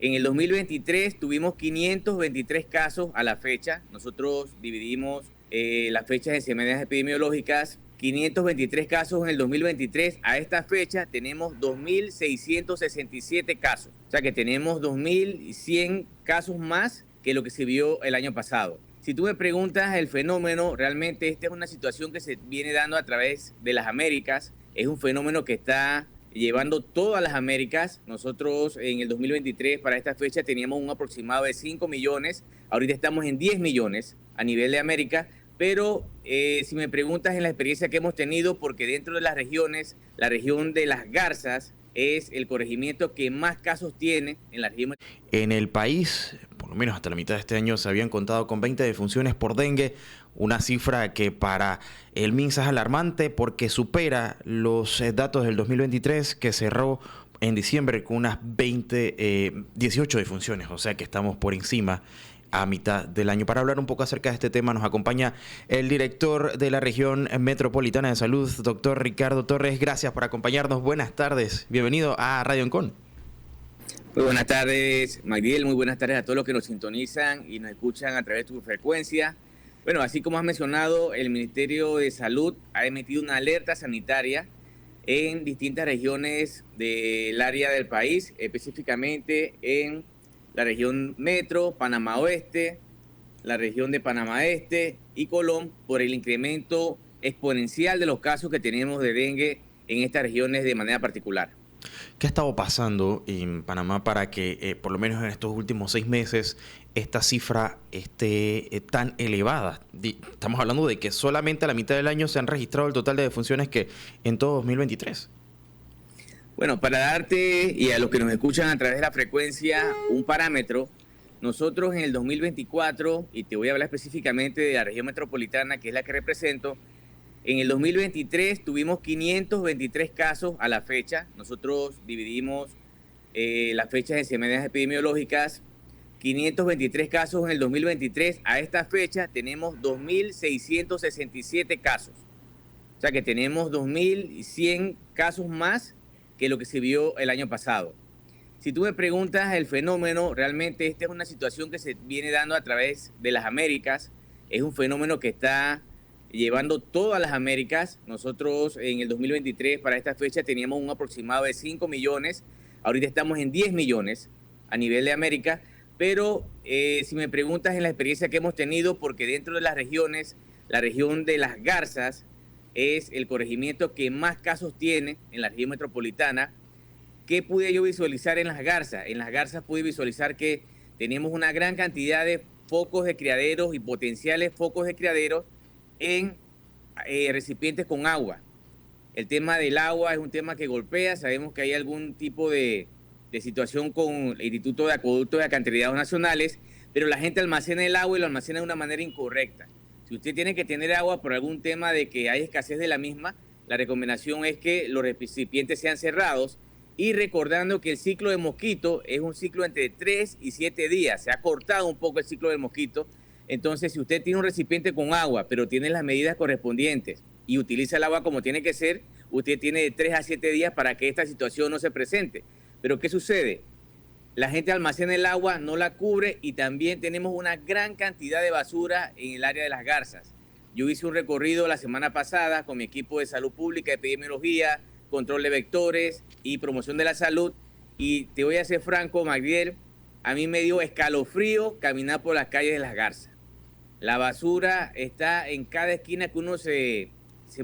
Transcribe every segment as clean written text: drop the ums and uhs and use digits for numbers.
En el 2023 tuvimos 523 casos a la fecha. Nosotros dividimos las fechas en semanas epidemiológicas. 523 casos en el 2023. A esta fecha tenemos 2.667 casos. O sea que tenemos 2.100 casos más que lo que se vio el año pasado. Si tú me preguntas el fenómeno, realmente esta es una situación que se viene dando a través de las Américas. Es un fenómeno que está llevando todas las Américas. Nosotros en el 2023 para esta fecha teníamos un aproximado de 5 millones. Ahorita estamos en 10 millones a nivel de América. Pero si me preguntas en la experiencia que hemos tenido, porque dentro de las regiones, la región de Las Garzas es el corregimiento que más casos tiene en la región. En el país, por lo menos hasta la mitad de este año, se habían contado con 20 defunciones por dengue, una cifra que para el MINSA es alarmante porque supera los datos del 2023 que cerró en diciembre con unas 18 defunciones, o sea que estamos por encima a mitad del año. Para hablar un poco acerca de este tema nos acompaña el director de la región metropolitana de salud, doctor Ricardo Torres. Gracias por acompañarnos. Buenas tardes. Bienvenido a Radio Oncon. Muy buenas tardes, Magdiel. Muy buenas tardes a todos los que nos sintonizan y nos escuchan a través de tu frecuencia. Bueno, así como has mencionado, el Ministerio de Salud ha emitido una alerta sanitaria en distintas regiones del área del país, específicamente en la región Metro, Panamá Oeste, la región de Panamá Este y Colón, por el incremento exponencial de los casos que tenemos de dengue en estas regiones de manera particular. ¿Qué ha estado pasando en Panamá para que, por lo menos en estos últimos 6 meses, esta cifra esté tan elevada? Estamos hablando de que solamente a la mitad del año se han registrado el total de defunciones que en todo 2023. Bueno, para darte y a los que nos escuchan a través de la frecuencia un parámetro, nosotros en el 2024, y te voy a hablar específicamente de la región metropolitana, que es la que represento, en el 2023 tuvimos 523 casos a la fecha. Nosotros dividimos las fechas en semanas epidemiológicas. 523 casos en el 2023. A esta fecha tenemos 2.667 casos. O sea que tenemos 2.100 casos más que lo que se vio el año pasado. Si tú me preguntas el fenómeno, realmente esta es una situación que se viene dando a través de las Américas. Es un fenómeno que está llevando todas las Américas. Nosotros en el 2023 para esta fecha teníamos un aproximado de 5 millones. Ahorita estamos en 10 millones a nivel de América. Pero si me preguntas en la experiencia que hemos tenido, porque dentro de las regiones, la región de Las Garzas es el corregimiento que más casos tiene en la región metropolitana. ¿Qué pude yo visualizar en Las Garzas? En Las Garzas pude visualizar que tenemos una gran cantidad de focos de criaderos y potenciales focos de criaderos en recipientes con agua. El tema del agua es un tema que golpea. Sabemos que hay algún tipo de situación con el Instituto de Acueductos y Alcantarillados Nacionales, pero la gente almacena el agua y lo almacena de una manera incorrecta. Si usted tiene que tener agua por algún tema de que hay escasez de la misma, la recomendación es que los recipientes sean cerrados y recordando que el ciclo de mosquito es un ciclo entre 3 y 7 días. Se ha cortado un poco el ciclo del mosquito. Entonces, si usted tiene un recipiente con agua, pero tiene las medidas correspondientes y utiliza el agua como tiene que ser, usted tiene de 3 a 7 días para que esta situación no se presente. Pero ¿qué sucede? La gente almacena el agua, no la cubre y también tenemos una gran cantidad de basura en el área de Las Garzas. Yo hice un recorrido la semana pasada con mi equipo de salud pública, epidemiología, control de vectores y promoción de la salud. Y te voy a ser franco, Magdiel, a mí me dio escalofrío caminar por las calles de Las Garzas. La basura está en cada esquina que uno se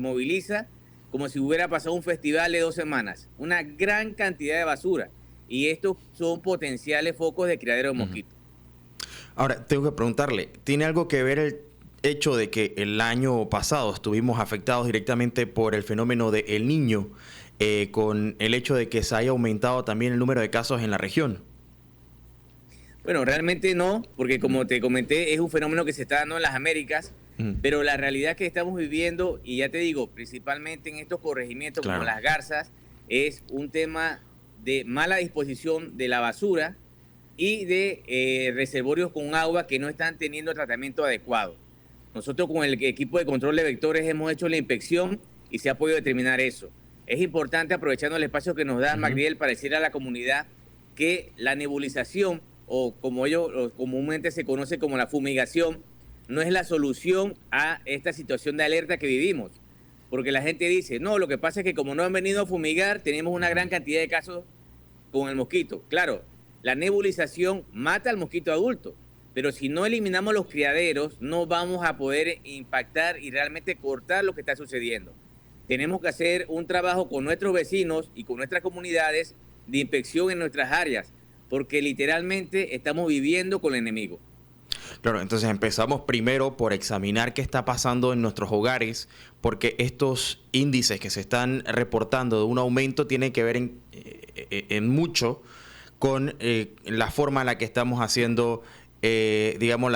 moviliza, como si hubiera pasado un festival de 2 semanas. Una gran cantidad de basura. Y estos son potenciales focos de criadero de mosquitos. Ahora, tengo que preguntarle, ¿tiene algo que ver el hecho de que el año pasado estuvimos afectados directamente por el fenómeno de El Niño, con el hecho de que se haya aumentado también el número de casos en la región? Bueno, realmente no, porque como te comenté, es un fenómeno que se está dando en las Américas, pero la realidad que estamos viviendo, y ya te digo, principalmente en estos corregimientos como Las Garzas, es un tema de mala disposición de la basura y de reservorios con agua que no están teniendo tratamiento adecuado. Nosotros con el equipo de control de vectores hemos hecho la inspección y se ha podido determinar eso. Es importante, aprovechando el espacio que nos da Magdiel, para decirle a la comunidad que la nebulización, o como ellos comúnmente se conoce como la fumigación, no es la solución a esta situación de alerta que vivimos. Porque la gente dice, no, lo que pasa es que como no han venido a fumigar, tenemos una gran cantidad de casos con el mosquito. Claro, la nebulización mata al mosquito adulto, pero si no eliminamos los criaderos, no vamos a poder impactar y realmente cortar lo que está sucediendo. Tenemos que hacer un trabajo con nuestros vecinos y con nuestras comunidades de inspección en nuestras áreas, porque literalmente estamos viviendo con el enemigo. Claro, entonces empezamos primero por examinar qué está pasando en nuestros hogares, porque estos índices que se están reportando de un aumento tienen que ver en mucho con la forma en la que estamos haciendo, digamos,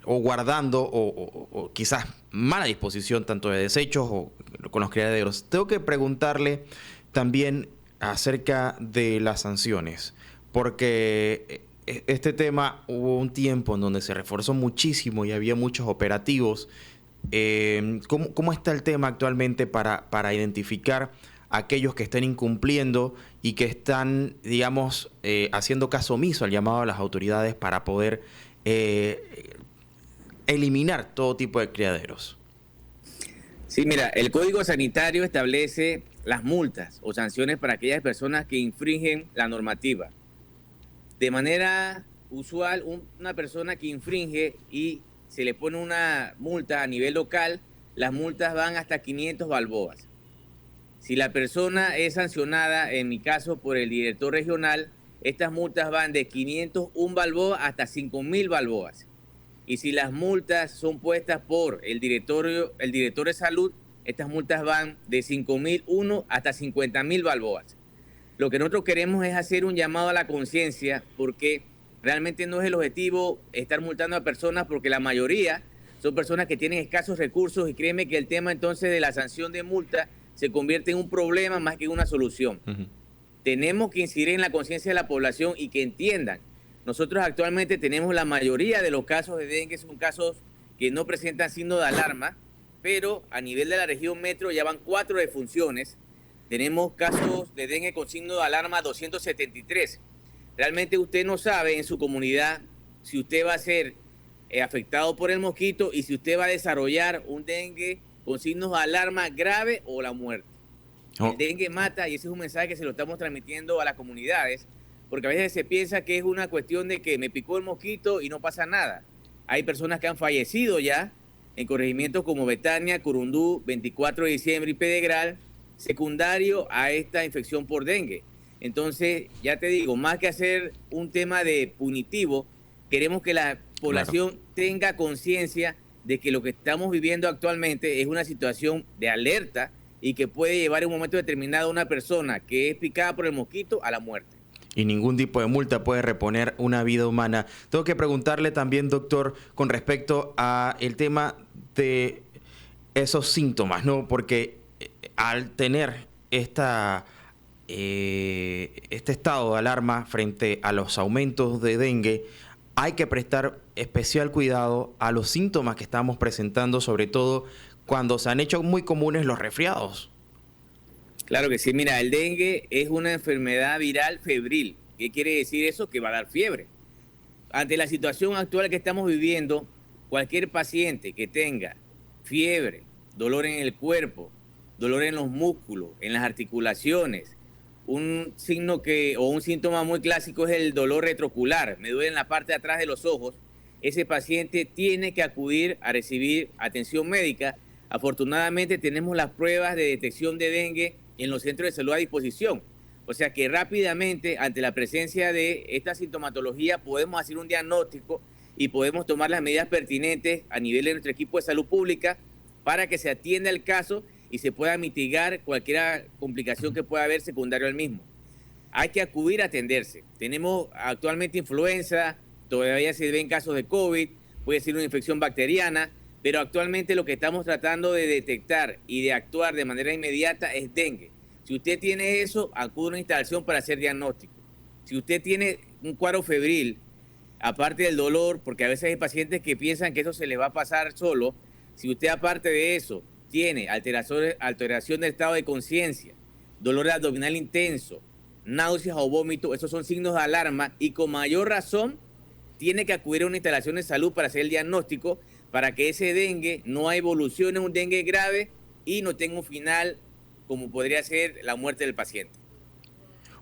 o guardando o quizás mala disposición tanto de desechos o con los criaderos. Tengo que preguntarle también acerca de las sanciones, porque este tema hubo un tiempo en donde se reforzó muchísimo y había muchos operativos. ¿Cómo está el tema actualmente para identificar a aquellos que estén incumpliendo y que están, digamos, haciendo caso omiso al llamado de las autoridades para poder eliminar todo tipo de criaderos? Sí, mira, el Código Sanitario establece las multas o sanciones para aquellas personas que infringen la normativa. De manera usual, una persona que infringe y se le pone una multa a nivel local, las multas van hasta 500 balboas. Si la persona es sancionada, en mi caso, por el director regional, estas multas van de 501 balboas hasta 5.000 balboas. Y si las multas son puestas por el director de salud, estas multas van de 5.001 hasta 50.000 balboas. Lo que nosotros queremos es hacer un llamado a la conciencia, porque realmente no es el objetivo estar multando a personas, porque la mayoría son personas que tienen escasos recursos, y créeme que el tema entonces de la sanción de multa se convierte en un problema más que en una solución. Tenemos que incidir en la conciencia de la población y que entiendan. Nosotros actualmente tenemos la mayoría de los casos de dengue, son casos que no presentan signo de alarma, pero a nivel de la región metro ya van 4 defunciones. Tenemos casos de dengue con signo de alarma 273. Realmente usted no sabe en su comunidad si usted va a ser afectado por el mosquito y si usted va a desarrollar un dengue con signos de alarma grave o la muerte. El dengue mata, y ese es un mensaje que se lo estamos transmitiendo a las comunidades, porque a veces se piensa que es una cuestión de que me picó el mosquito y no pasa nada. Hay personas que han fallecido ya en corregimientos como Betania, Curundú, 24 de diciembre y Pedregal, secundario a esta infección por dengue. Entonces, ya te digo, más que hacer un tema de punitivo, queremos que la población tenga conciencia de que lo que estamos viviendo actualmente es una situación de alerta y que puede llevar en un momento determinado a una persona que es picada por el mosquito a la muerte. Y ningún tipo de multa puede reponer una vida humana. Tengo que preguntarle también, doctor, con respecto a el tema de esos síntomas, ¿no? Porque al tener este estado de alarma frente a los aumentos de dengue, hay que prestar especial cuidado a los síntomas que estamos presentando, sobre todo cuando se han hecho muy comunes los resfriados. Claro que sí. Mira, el dengue es una enfermedad viral febril. ¿Qué quiere decir eso? Que va a dar fiebre. Ante la situación actual que estamos viviendo, cualquier paciente que tenga fiebre, dolor en el cuerpo, dolor en los músculos, en las articulaciones, un síntoma muy clásico es el dolor retroocular, me duele en la parte de atrás de los ojos, ese paciente tiene que acudir a recibir atención médica. Afortunadamente tenemos las pruebas de detección de dengue en los centros de salud a disposición. O sea que rápidamente, ante la presencia de esta sintomatología, podemos hacer un diagnóstico y podemos tomar las medidas pertinentes a nivel de nuestro equipo de salud pública para que se atienda el caso y se pueda mitigar cualquier complicación que pueda haber secundario al mismo. Hay que acudir a atenderse. Tenemos actualmente influenza, todavía se ven casos de COVID, puede ser una infección bacteriana, pero actualmente lo que estamos tratando de detectar y de actuar de manera inmediata es dengue. Si usted tiene eso, acude a una instalación para hacer diagnóstico. Si usted tiene un cuadro febril, aparte del dolor, porque a veces hay pacientes que piensan que eso se les va a pasar solo, si usted aparte de eso tiene alteración del estado de conciencia, dolor abdominal intenso, náuseas o vómito, esos son signos de alarma y con mayor razón tiene que acudir a una instalación de salud para hacer el diagnóstico, para que ese dengue no evolucione en un dengue grave y no tenga un final como podría ser la muerte del paciente.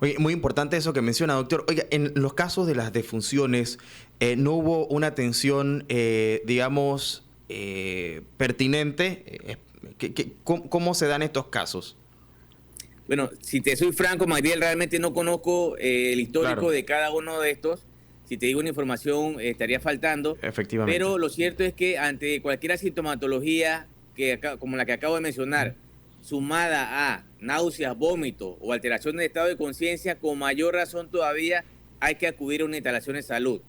Oye, muy importante eso que menciona, doctor. Oiga, en los casos de las defunciones, ¿no hubo una atención, digamos, pertinente? ¿Cómo se dan estos casos? Bueno, si te soy franco, Magdiel, realmente no conozco el histórico de cada uno de estos. Si te digo una información, estaría faltando. Efectivamente. Pero lo cierto es que ante cualquier sintomatología como la que acabo de mencionar, sumada a náuseas, vómitos o alteración de estado de conciencia, con mayor razón todavía hay que acudir a una instalación de salud.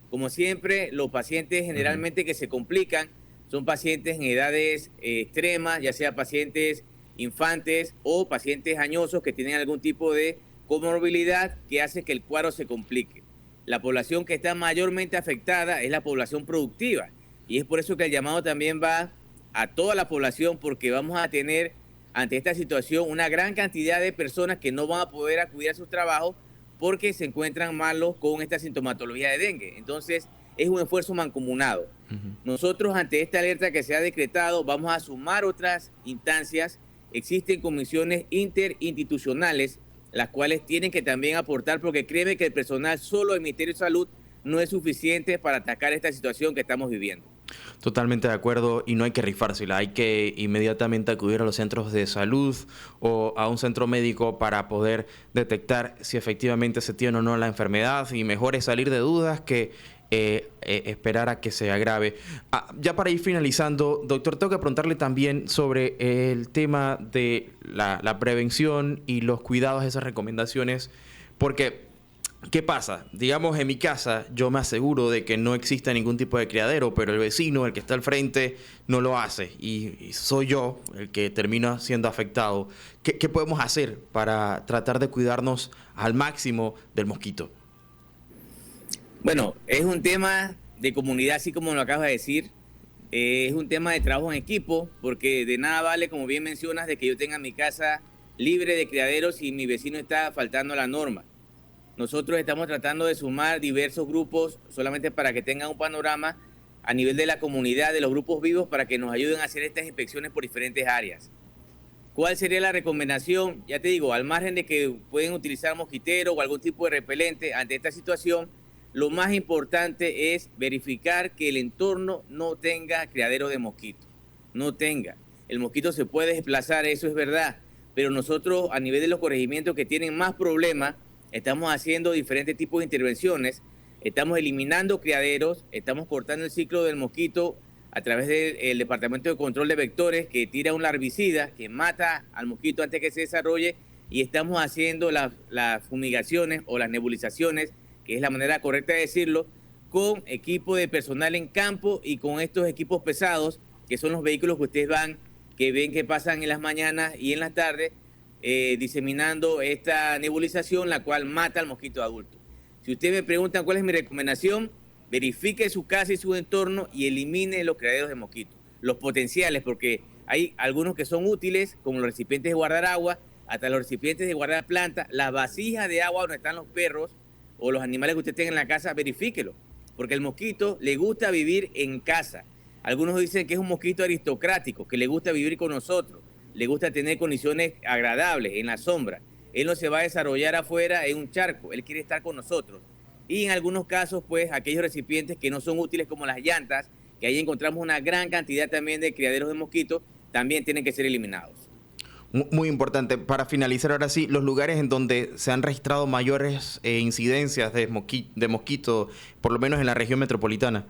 Como siempre, los pacientes generalmente que se complican son pacientes en edades extremas, ya sea pacientes infantes o pacientes añosos que tienen algún tipo de comorbilidad que hace que el cuadro se complique. La población que está mayormente afectada es la población productiva y es por eso que el llamado también va a toda la población, porque vamos a tener ante esta situación una gran cantidad de personas que no van a poder acudir a sus trabajos porque se encuentran malos con esta sintomatología de dengue. Entonces es un esfuerzo mancomunado. Nosotros ante esta alerta que se ha decretado vamos a sumar otras instancias. Existen comisiones interinstitucionales las cuales tienen que también aportar, porque créeme que el personal solo del Ministerio de Salud no es suficiente para atacar esta situación que estamos viviendo. Totalmente de acuerdo, y no hay que rifársela, hay que inmediatamente acudir a los centros de salud o a un centro médico para poder detectar si efectivamente se tiene o no la enfermedad, y mejor es salir de dudas que esperar a que se agrave. Ya para ir finalizando, doctor, tengo que preguntarle también sobre el tema de la prevención y los cuidados, esas recomendaciones, porque ¿qué pasa? Digamos, en mi casa yo me aseguro de que no exista ningún tipo de criadero, pero el vecino, el que está al frente, no lo hace y soy yo el que termina siendo afectado. ¿Qué podemos hacer para tratar de cuidarnos al máximo del mosquito? Bueno, es un tema de comunidad, así como lo acabas de decir. Es un tema de trabajo en equipo, porque de nada vale, como bien mencionas, de que yo tenga mi casa libre de criaderos y mi vecino está faltando a la norma. Nosotros estamos tratando de sumar diversos grupos solamente para que tengan un panorama a nivel de la comunidad, de los grupos vivos, para que nos ayuden a hacer estas inspecciones por diferentes áreas. ¿Cuál sería la recomendación? Ya te digo, al margen de que pueden utilizar mosquitero o algún tipo de repelente ante esta situación, lo más importante es verificar que el entorno no tenga criadero de mosquitos. No tenga. El mosquito se puede desplazar, eso es verdad, pero nosotros a nivel de los corregimientos que tienen más problemas, estamos haciendo diferentes tipos de intervenciones, estamos eliminando criaderos, estamos cortando el ciclo del mosquito a través del Departamento de Control de Vectores, que tira un larvicida que mata al mosquito antes que se desarrolle, y estamos haciendo las fumigaciones o las nebulizaciones, que es la manera correcta de decirlo, con equipo de personal en campo y con estos equipos pesados, que son los vehículos que ustedes ven que pasan en las mañanas y en las tardes, diseminando esta nebulización, la cual mata al mosquito adulto. Si ustedes me preguntan cuál es mi recomendación, verifique su casa y su entorno y elimine los criaderos de mosquitos, los potenciales, porque hay algunos que son útiles, como los recipientes de guardar agua, hasta los recipientes de guardar plantas, las vasijas de agua donde están los perros o los animales que usted tenga en la casa, verifíquelo, porque el mosquito le gusta vivir en casa. Algunos dicen que es un mosquito aristocrático, que le gusta vivir con nosotros, le gusta tener condiciones agradables en la sombra. Él no se va a desarrollar afuera en un charco, él quiere estar con nosotros. Y en algunos casos, pues, aquellos recipientes que no son útiles, como las llantas, que ahí encontramos una gran cantidad también de criaderos de mosquitos, también tienen que ser eliminados. Muy importante. Para finalizar ahora sí, los lugares en donde se han registrado mayores incidencias de mosquito, por lo menos en la región metropolitana.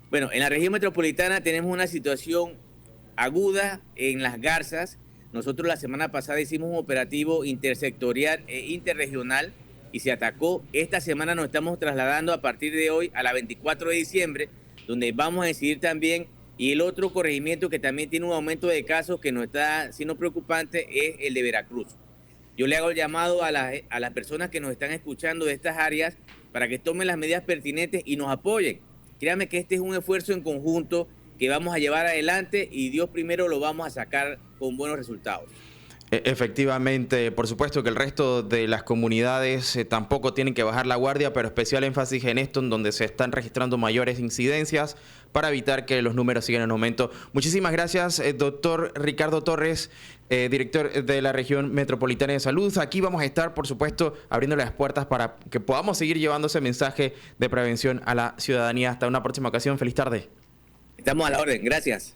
Bueno, en la región metropolitana tenemos una situación aguda en Las Garzas. Nosotros la semana pasada hicimos un operativo intersectorial e interregional y se atacó. Esta semana nos estamos trasladando a partir de hoy a la 24 de diciembre, donde vamos a decidir también. Y el otro corregimiento que también tiene un aumento de casos que nos está siendo preocupante es el de Veracruz. Yo le hago el llamado a las personas que nos están escuchando de estas áreas para que tomen las medidas pertinentes y nos apoyen. Créanme que este es un esfuerzo en conjunto que vamos a llevar adelante y Dios primero lo vamos a sacar con buenos resultados. Efectivamente, por supuesto que el resto de las comunidades tampoco tienen que bajar la guardia, pero especial énfasis en esto, en donde se están registrando mayores incidencias para evitar que los números sigan en aumento. Muchísimas gracias, doctor Ricardo Torres, director de la Región Metropolitana de Salud. Aquí vamos a estar, por supuesto, abriendo las puertas para que podamos seguir llevando ese mensaje de prevención a la ciudadanía. Hasta una próxima ocasión. Feliz tarde. Estamos a la orden. Gracias.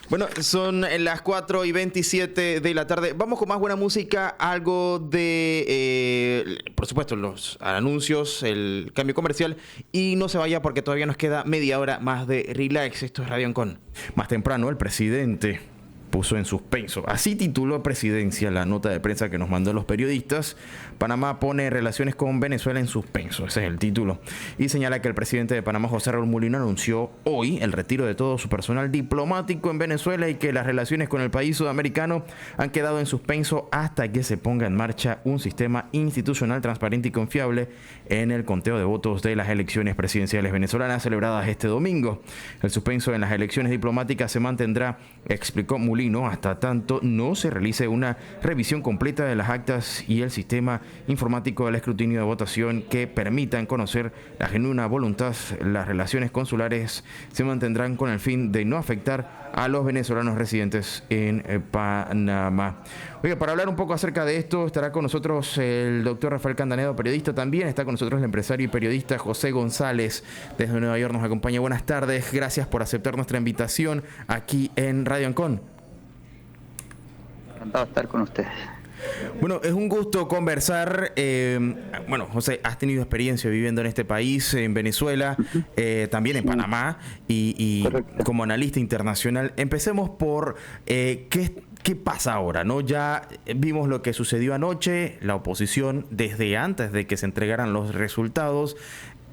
Bueno, son las 4:27 de la tarde. Vamos con más buena música, algo de, por supuesto, los anuncios, el cambio comercial. Y no se vaya porque todavía nos queda media hora más de relax. Esto es Radio Ancon. Más temprano, el presidente puso en suspenso. Así tituló Presidencia la nota de prensa que nos mandó los periodistas. Panamá pone relaciones con Venezuela en suspenso. Ese es el título. Y señala que el presidente de Panamá, José Raúl Mulino, anunció hoy el retiro de todo su personal diplomático en Venezuela y que las relaciones con el país sudamericano han quedado en suspenso hasta que se ponga en marcha un sistema institucional transparente y confiable en el conteo de votos de las elecciones presidenciales venezolanas celebradas este domingo. El suspenso en las elecciones diplomáticas se mantendrá, explicó Mulino, hasta tanto no se realice una revisión completa de las actas y el sistema informático del escrutinio de votación que permitan conocer la genuina voluntad. Las relaciones consulares se mantendrán con el fin de no afectar a los venezolanos residentes en Panamá. Oiga, para hablar un poco acerca de esto estará con nosotros el doctor Rafael Candanedo, periodista. También está con nosotros el empresario y periodista José González desde Nueva York. Nos acompaña. Buenas tardes. Gracias por aceptar nuestra invitación aquí en Radio Ancon. Encantado de estar con ustedes. Bueno, es un gusto conversar. Bueno, José, has tenido experiencia viviendo en este país, en Venezuela, también en Panamá y como analista internacional. Empecemos por ¿qué pasa ahora? ¿No? Ya vimos lo que sucedió anoche. La oposición, desde antes de que se entregaran los resultados,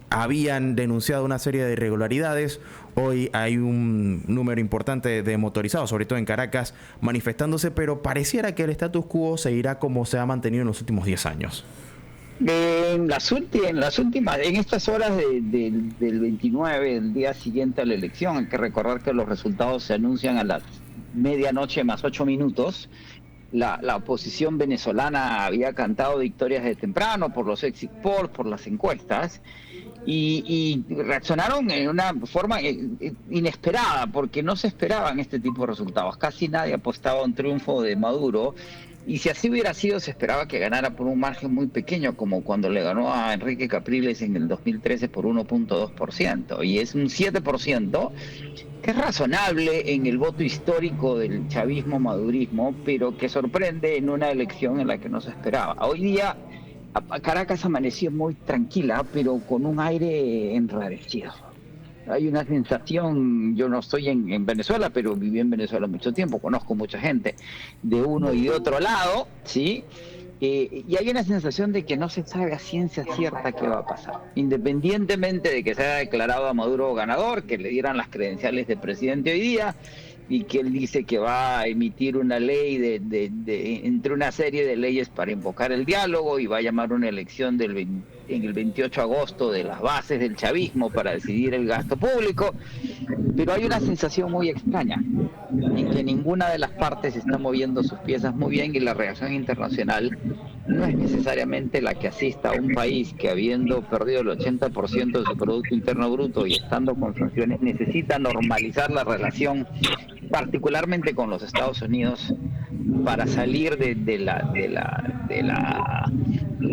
habían denunciado una serie de irregularidades. Hoy hay un número importante de motorizados, sobre todo en Caracas, manifestándose, pero pareciera que el status quo seguirá como se ha mantenido en los últimos 10 años. En estas horas del 29, el día siguiente a la elección, hay que recordar que los resultados se anuncian a las medianoche más 8 minutos. La oposición venezolana había cantado victorias de temprano por los exit polls, por las encuestas, y reaccionaron en una forma inesperada, porque no se esperaban este tipo de resultados. Casi nadie apostaba a un triunfo de Maduro, y si así hubiera sido, se esperaba que ganara por un margen muy pequeño, como cuando le ganó a Enrique Capriles en el 2013 por 1.2%, y es un 7%, que es razonable en el voto histórico del chavismo-madurismo, pero que sorprende en una elección en la que no se esperaba. Hoy día Caracas amaneció muy tranquila, pero con un aire enrarecido. Hay una sensación, yo no estoy en Venezuela, pero viví en Venezuela mucho tiempo, conozco mucha gente de uno y de otro lado, ¿sí? Y hay una sensación de que no se sabe a ciencia cierta qué va a pasar. Independientemente de que se haya declarado a Maduro ganador, que le dieran las credenciales de presidente hoy día, y que él dice que va a emitir una ley entre una serie de leyes para invocar el diálogo, y va a llamar una elección en el 28 de agosto de las bases del chavismo para decidir el gasto público. Pero hay una sensación muy extraña en que ninguna de las partes está moviendo sus piezas muy bien, y la reacción internacional no es necesariamente la que asista a un país que, habiendo perdido el 80% de su Producto Interno Bruto y estando con sanciones, necesita normalizar la relación, particularmente con los Estados Unidos, para salir de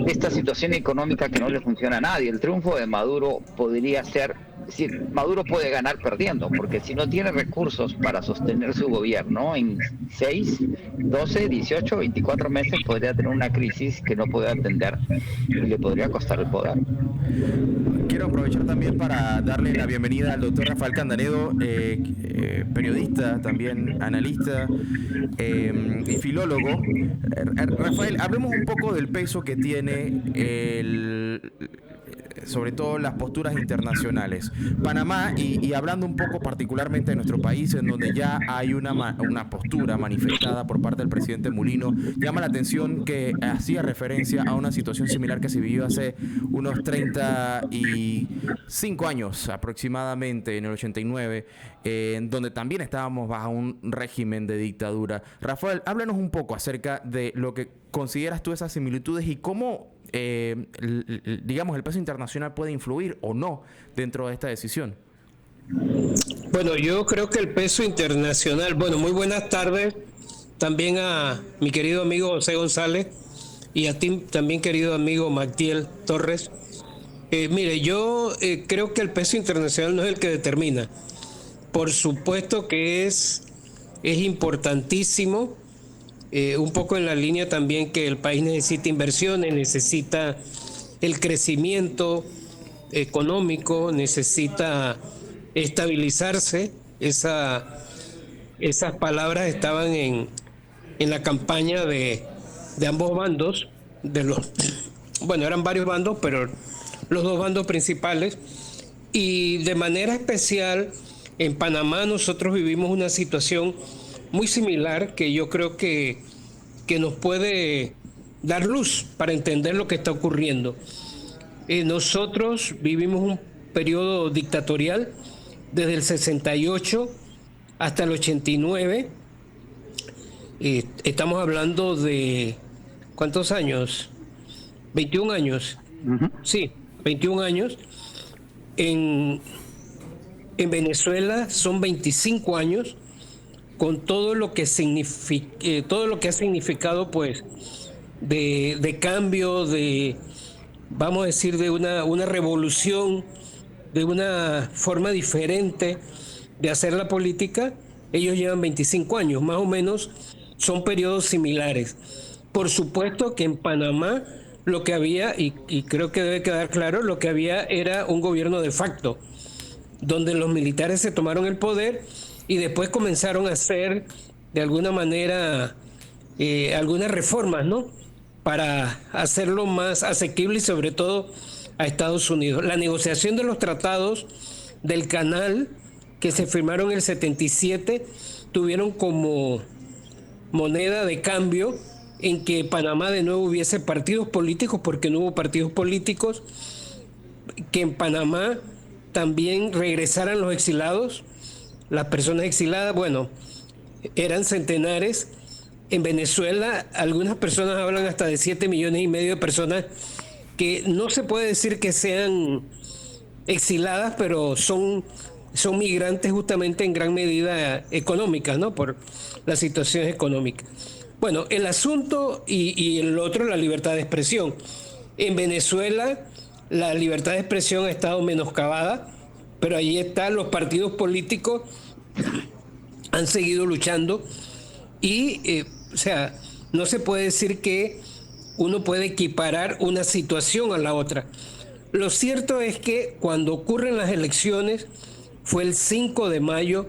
esta situación económica que no le funciona a nadie. El triunfo de Maduro podría ser, es decir, Maduro puede ganar perdiendo, porque si no tiene recursos para sostener su gobierno, en 6, 12, 18, 24 meses podría tener una crisis que no puede atender y le podría costar el poder. Quiero aprovechar también para darle la bienvenida al doctor Rafael Candanedo, periodista, también analista y filólogo. Rafael, hablemos un poco del peso que tiene sobre todo las posturas internacionales. Panamá, y hablando un poco particularmente de nuestro país, en donde ya hay una postura manifestada por parte del presidente Mulino, llama la atención que hacía referencia a una situación similar que se vivió hace unos 35 años aproximadamente, en el 89, en donde también estábamos bajo un régimen de dictadura. Rafael, háblanos un poco acerca de lo que consideras tú esas similitudes y cómo, digamos, el peso internacional puede influir o no dentro de esta decisión. Bueno, yo creo que el peso internacional, bueno, muy buenas tardes también a mi querido amigo José González y a ti también, querido amigo Magdiel Torres. Mire, yo creo que el peso internacional no es el que determina. Por supuesto que es importantísimo, un poco en la línea también que el país necesita inversiones, necesita el crecimiento económico, necesita estabilizarse. Esas palabras estaban en la campaña de ambos bandos, bueno, eran varios bandos, pero los dos bandos principales. Y de manera especial en Panamá nosotros vivimos una situación muy similar que yo creo que nos puede dar luz para entender lo que está ocurriendo. Nosotros vivimos un periodo dictatorial desde el 68 hasta el 89. Estamos hablando de ¿cuántos años? 21 años. Uh-huh. Sí, 21 años. En Venezuela son 25 años, con todo lo que todo lo que ha significado, pues, de cambio, de, vamos a decir, de una revolución, de una forma diferente de hacer la política. Ellos llevan 25 años, más o menos son periodos similares. Por supuesto que en Panamá lo que había, y creo que debe quedar claro, lo que había era un gobierno de facto, donde los militares se tomaron el poder y después comenzaron a hacer de alguna manera algunas reformas, ¿no?, para hacerlo más asequible y sobre todo a Estados Unidos. La negociación de los tratados del Canal que se firmaron en el 77 tuvieron como moneda de cambio en que Panamá de nuevo hubiese partidos políticos, porque no hubo partidos políticos, que en Panamá también regresaran los exilados, las personas exiladas, bueno, eran centenares. En Venezuela algunas personas hablan hasta de 7,5 millones de personas que no se puede decir que sean exiladas, pero son migrantes justamente en gran medida económicas, ¿no?, por la situación económica. Bueno, el asunto y el otro, la libertad de expresión. En Venezuela la libertad de expresión ha estado menoscabada, pero ahí están los partidos políticos, han seguido luchando y, o sea, no se puede decir que uno puede equiparar una situación a la otra. Lo cierto es que cuando ocurren las elecciones, fue el 5 de mayo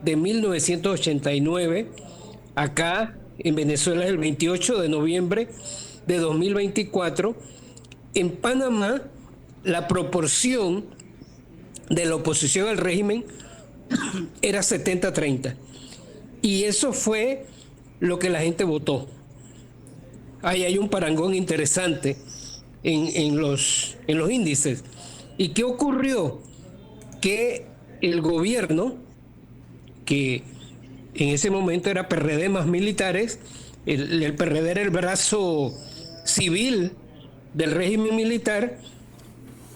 de 1989, acá en Venezuela es el 28 de noviembre de 2024, en Panamá la proporción de la oposición al régimen era 70-30. Y eso fue lo que la gente votó. Ahí hay un parangón interesante en los índices. ¿Y qué ocurrió? Que el gobierno, que en ese momento era PRD más militares, el PRD era el brazo civil del régimen militar,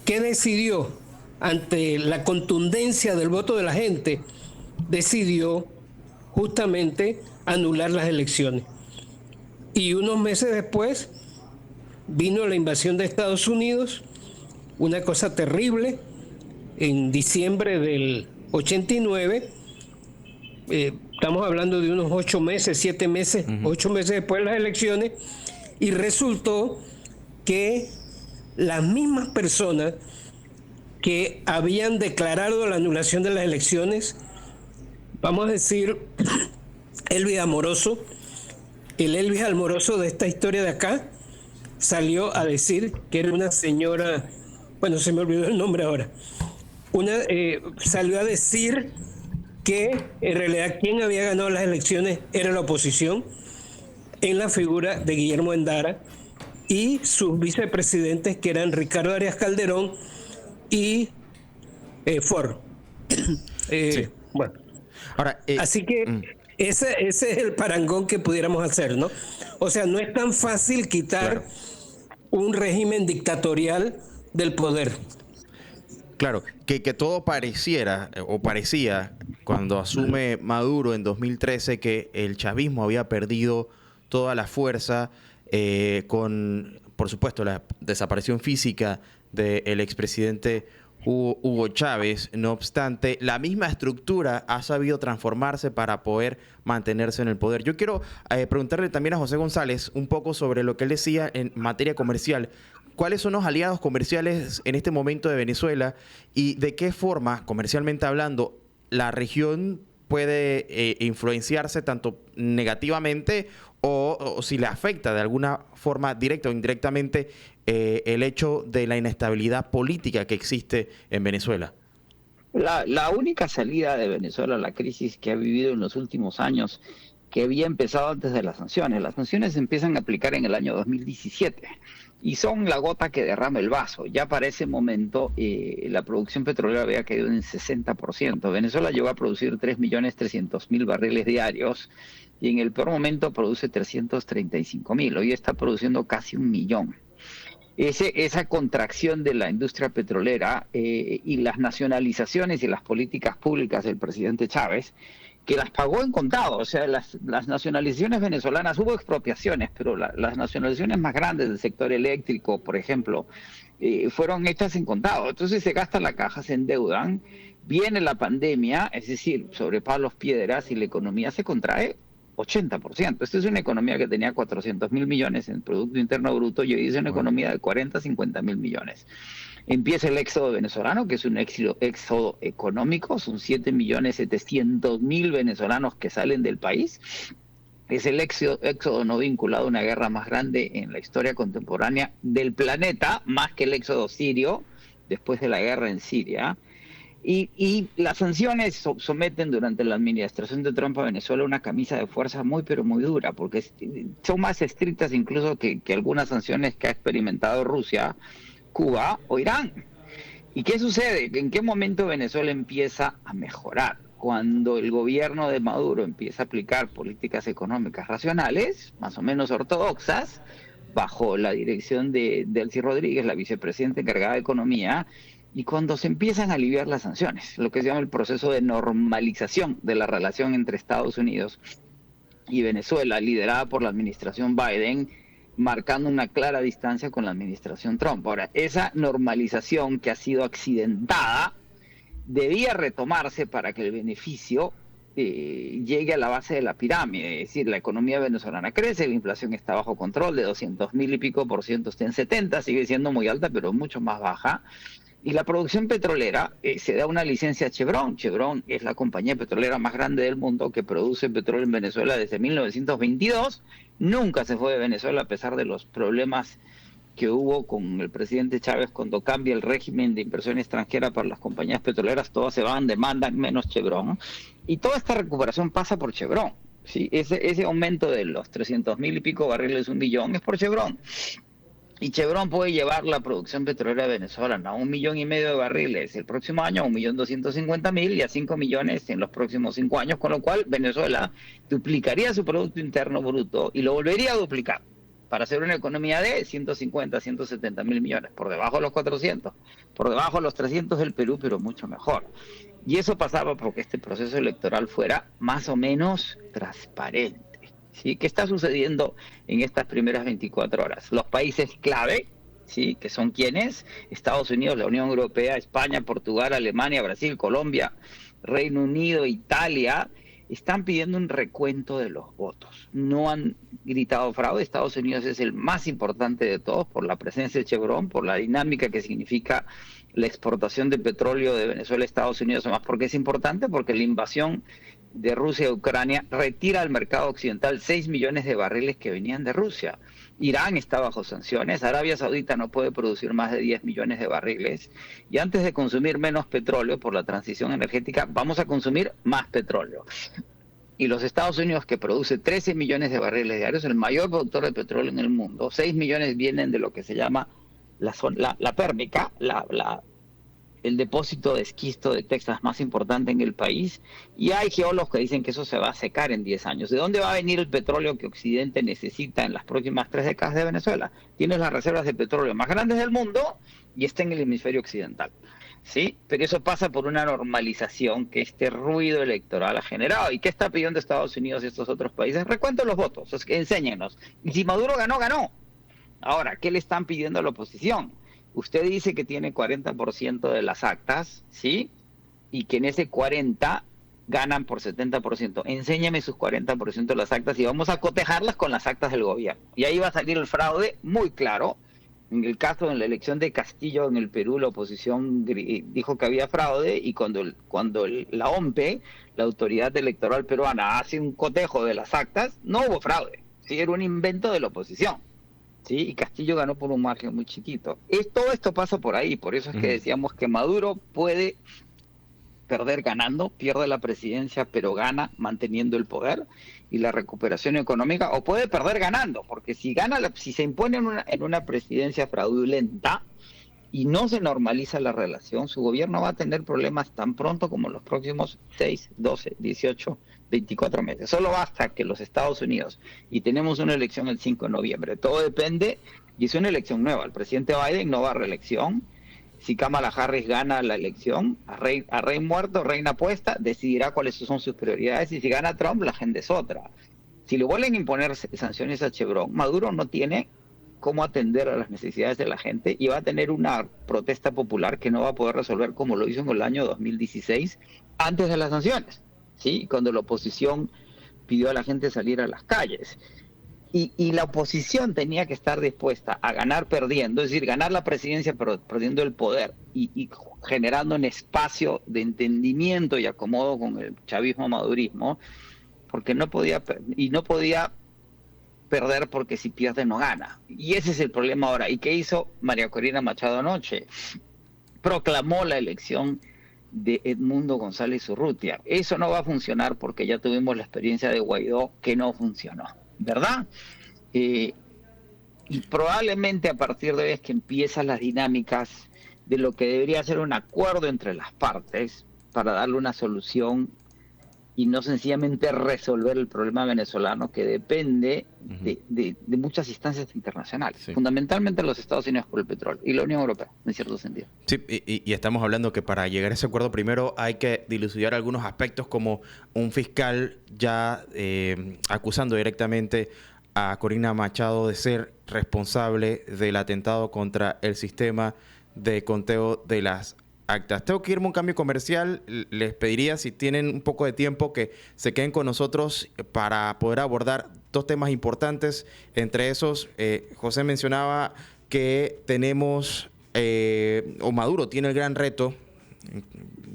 ¿qué decidió? Ante la contundencia del voto de la gente, decidió justamente anular las elecciones. Y unos meses después vino la invasión de Estados Unidos, una cosa terrible, en diciembre del 89, estamos hablando de unos 8 meses, 7 meses, 8 meses después de las elecciones, y resultó que las mismas personas que habían declarado la anulación de las elecciones, vamos a decir, Elvis Amoroso, el Elvis Amoroso de esta historia de acá, salió a decir que era una señora bueno, se me olvidó el nombre ahora, salió a decir que en realidad quien había ganado las elecciones era la oposición, en la figura de Guillermo Endara y sus vicepresidentes, que eran Ricardo Arias Calderón y Ford. Sí. Bueno, Ahora, así que ese es el parangón que pudiéramos hacer, ¿no? O sea, no es tan fácil quitar un régimen dictatorial del poder. Claro, que todo pareciera o parecía cuando asume Maduro en 2013 que el chavismo había perdido toda la fuerza con, por supuesto, la desaparición física del expresidente Hugo Chávez. No obstante, la misma estructura ha sabido transformarse para poder mantenerse en el poder. Yo quiero preguntarle también a José González un poco sobre lo que él decía en materia comercial. ¿Cuáles son los aliados comerciales en este momento de Venezuela y de qué forma, comercialmente hablando, la región puede influenciarse tanto negativamente o si le afecta de alguna forma directa o indirectamente el hecho de la inestabilidad política que existe en Venezuela? La única salida de Venezuela a la crisis que ha vivido en los últimos años, que había empezado antes de las sanciones se empiezan a aplicar en el año 2017 y son la gota que derrama el vaso. Ya para ese momento la producción petrolera había caído en 60%. Venezuela llegó a producir 3.300.000 barriles diarios y en el peor momento produce 335.000. Hoy está produciendo casi 1 millón. Esa contracción de la industria petrolera y las nacionalizaciones y las políticas públicas del presidente Chávez, que las pagó en contado. O sea, las nacionalizaciones venezolanas, hubo expropiaciones, pero las nacionalizaciones más grandes del sector eléctrico, por ejemplo, fueron hechas en contado. Entonces se gasta la caja, se endeudan, viene la pandemia, es decir, sobre palos piedras y la economía se contrae 80%. Esta es una economía que tenía 400.000 millones en Producto Interno Bruto y hoy es una economía de 40, 50.000 millones. Empieza el éxodo venezolano, que es un éxodo económico, son 7.700.000 venezolanos que salen del país. Es el éxodo no vinculado a una guerra más grande en la historia contemporánea del planeta, más que el éxodo sirio, después de la guerra en Siria. Y las sanciones someten durante la administración de Trump a Venezuela una camisa de fuerza muy, pero muy dura, porque son más estrictas incluso que algunas sanciones que ha experimentado Rusia, Cuba o Irán. ¿Y qué sucede? ¿En qué momento Venezuela empieza a mejorar? Cuando el gobierno de Maduro empieza a aplicar políticas económicas racionales, más o menos ortodoxas, bajo la dirección de Delcy Rodríguez, la vicepresidenta encargada de Economía, y cuando se empiezan a aliviar las sanciones, lo que se llama el proceso de normalización de la relación entre Estados Unidos y Venezuela, liderada por la administración Biden, marcando una clara distancia con la administración Trump. Ahora, esa normalización que ha sido accidentada debía retomarse para que el beneficio llegue a la base de la pirámide, es decir, la economía venezolana crece, la inflación está bajo control, de 200.000 y pico por ciento está en 70, sigue siendo muy alta, pero mucho más baja. Y la producción petrolera se da una licencia a Chevron. Chevron es la compañía petrolera más grande del mundo que produce petróleo en Venezuela desde 1922. Nunca se fue de Venezuela a pesar de los problemas que hubo con el presidente Chávez cuando cambia el régimen de inversión extranjera para las compañías petroleras. Todas se van, demandan, menos Chevron. Y toda esta recuperación pasa por Chevron. ¿Sí? Ese aumento de los 300.000 y pico barriles, 1 millón, es por Chevron. Y Chevron puede llevar la producción petrolera venezolana a 1,5 millones de barriles el próximo año, a 1.250.000 y a 5 millones en los próximos 5 años, con lo cual Venezuela duplicaría su Producto Interno Bruto y lo volvería a duplicar para hacer una economía de 150, 170.000 millones, por debajo de los 400, por debajo de los 300 del Perú, pero mucho mejor. Y eso pasaba porque este proceso electoral fuera más o menos transparente. ¿Sí? ¿Qué está sucediendo en estas primeras 24 horas? Los países clave, ¿sí? Que son quienes: Estados Unidos, la Unión Europea, España, Portugal, Alemania, Brasil, Colombia, Reino Unido, Italia, están pidiendo un recuento de los votos. No han gritado fraude. Estados Unidos es el más importante de todos por la presencia de Chevron, por la dinámica que significa la exportación de petróleo de Venezuela a Estados Unidos. Además, ¿por qué es importante? Porque la invasión de Rusia a Ucrania retira al mercado occidental 6 millones de barriles que venían de Rusia. Irán está bajo sanciones, Arabia Saudita no puede producir más de 10 millones de barriles, y antes de consumir menos petróleo por la transición energética, vamos a consumir más petróleo. Y los Estados Unidos, que produce 13 millones de barriles diarios, el mayor productor de petróleo en el mundo, 6 millones vienen de lo que se llama la pérmica, el depósito de esquisto de Texas más importante en el país, y hay geólogos que dicen que eso se va a secar en 10 años. ¿De dónde va a venir el petróleo que Occidente necesita en las próximas 3 décadas de Venezuela? Tienes las reservas de petróleo más grandes del mundo y está en el hemisferio occidental. Sí, pero eso pasa por una normalización que este ruido electoral ha generado. ¿Y qué está pidiendo Estados Unidos y estos otros países? Recuento los votos, enséñenos. Y si Maduro ganó, ganó. Ahora, ¿qué le están pidiendo a la oposición? Usted dice que tiene 40% de las actas, ¿sí? Y que en ese 40 ganan por 70%. Enséñame sus 40% de las actas y vamos a cotejarlas con las actas del gobierno. Y ahí va a salir el fraude muy claro. En el caso de la elección de Castillo en el Perú, la oposición dijo que había fraude, y cuando la OMPE, la Autoridad Electoral Peruana, hace un cotejo de las actas, no hubo fraude. Sí, era un invento de la oposición. Sí, y Castillo ganó por un margen muy chiquito. Todo esto pasa por ahí, por eso es que decíamos que Maduro puede perder ganando, pierde la presidencia, pero gana manteniendo el poder y la recuperación económica, o puede perder ganando, porque si se impone en una presidencia fraudulenta y no se normaliza la relación, su gobierno va a tener problemas tan pronto como los próximos 6, 12, 18, 24 meses. Solo basta que los Estados Unidos, y tenemos una elección el 5 de noviembre, todo depende, y es una elección nueva. El presidente Biden no va a reelección. Si Kamala Harris gana la elección, a rey muerto, reina puesta, decidirá cuáles son sus prioridades, y si gana Trump, la agenda es otra. Si le vuelven a imponer sanciones a Chevron, Maduro no tiene cómo atender a las necesidades de la gente y va a tener una protesta popular que no va a poder resolver como lo hizo en el año 2016, antes de las sanciones, ¿sí? Cuando la oposición pidió a la gente salir a las calles. Y la oposición tenía que estar dispuesta a ganar perdiendo, es decir, ganar la presidencia pero perdiendo el poder y generando un espacio de entendimiento y acomodo con el chavismo-madurismo, porque no podía perder, porque si pierde no gana. Y ese es el problema ahora. ¿Y qué hizo María Corina Machado anoche? Proclamó la elección de Edmundo González Urrutia. Eso no va a funcionar porque ya tuvimos la experiencia de Guaidó que no funcionó, ¿verdad? Y probablemente a partir de hoy es que empiezan las dinámicas de lo que debería ser un acuerdo entre las partes para darle una solución y no sencillamente resolver el problema venezolano, que depende de muchas instancias internacionales, fundamentalmente los Estados Unidos por el petróleo y la Unión Europea, en cierto sentido. Sí, y estamos hablando que para llegar a ese acuerdo primero hay que dilucidar algunos aspectos, como un fiscal ya acusando directamente a Corina Machado de ser responsable del atentado contra el sistema de conteo de las actas. Tengo que irme a un cambio comercial. Les pediría, si tienen un poco de tiempo, que se queden con nosotros para poder abordar dos temas importantes. Entre esos, José mencionaba que tenemos, o Maduro tiene el gran reto,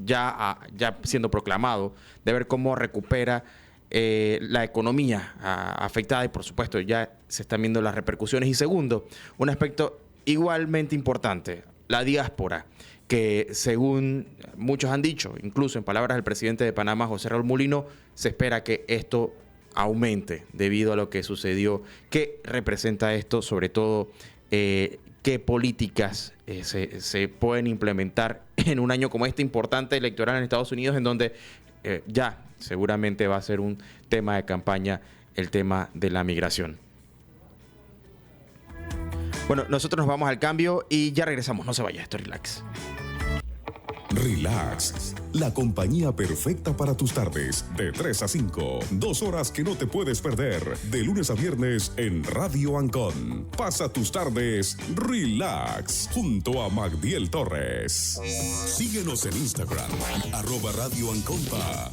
ya siendo proclamado, de ver cómo recupera la economía afectada, y por supuesto ya se están viendo las repercusiones. Y segundo, un aspecto igualmente importante, la diáspora, que según muchos han dicho, incluso en palabras del presidente de Panamá, José Raúl Mulino, se espera que esto aumente debido a lo que sucedió. ¿Qué representa esto? Sobre todo, ¿qué políticas se pueden implementar en un año como este importante electoral en Estados Unidos, en donde ya seguramente va a ser un tema de campaña el tema de la migración? Bueno, nosotros nos vamos al cambio y ya regresamos. No se vaya, esto es Relax. Relax, la compañía perfecta para tus tardes, de 3 a 5, 2 horas que no te puedes perder, de lunes a viernes en Radio Ancon. Pasa tus tardes relax, junto a Magdiel Torres. Síguenos en Instagram, @Radio Anconpa.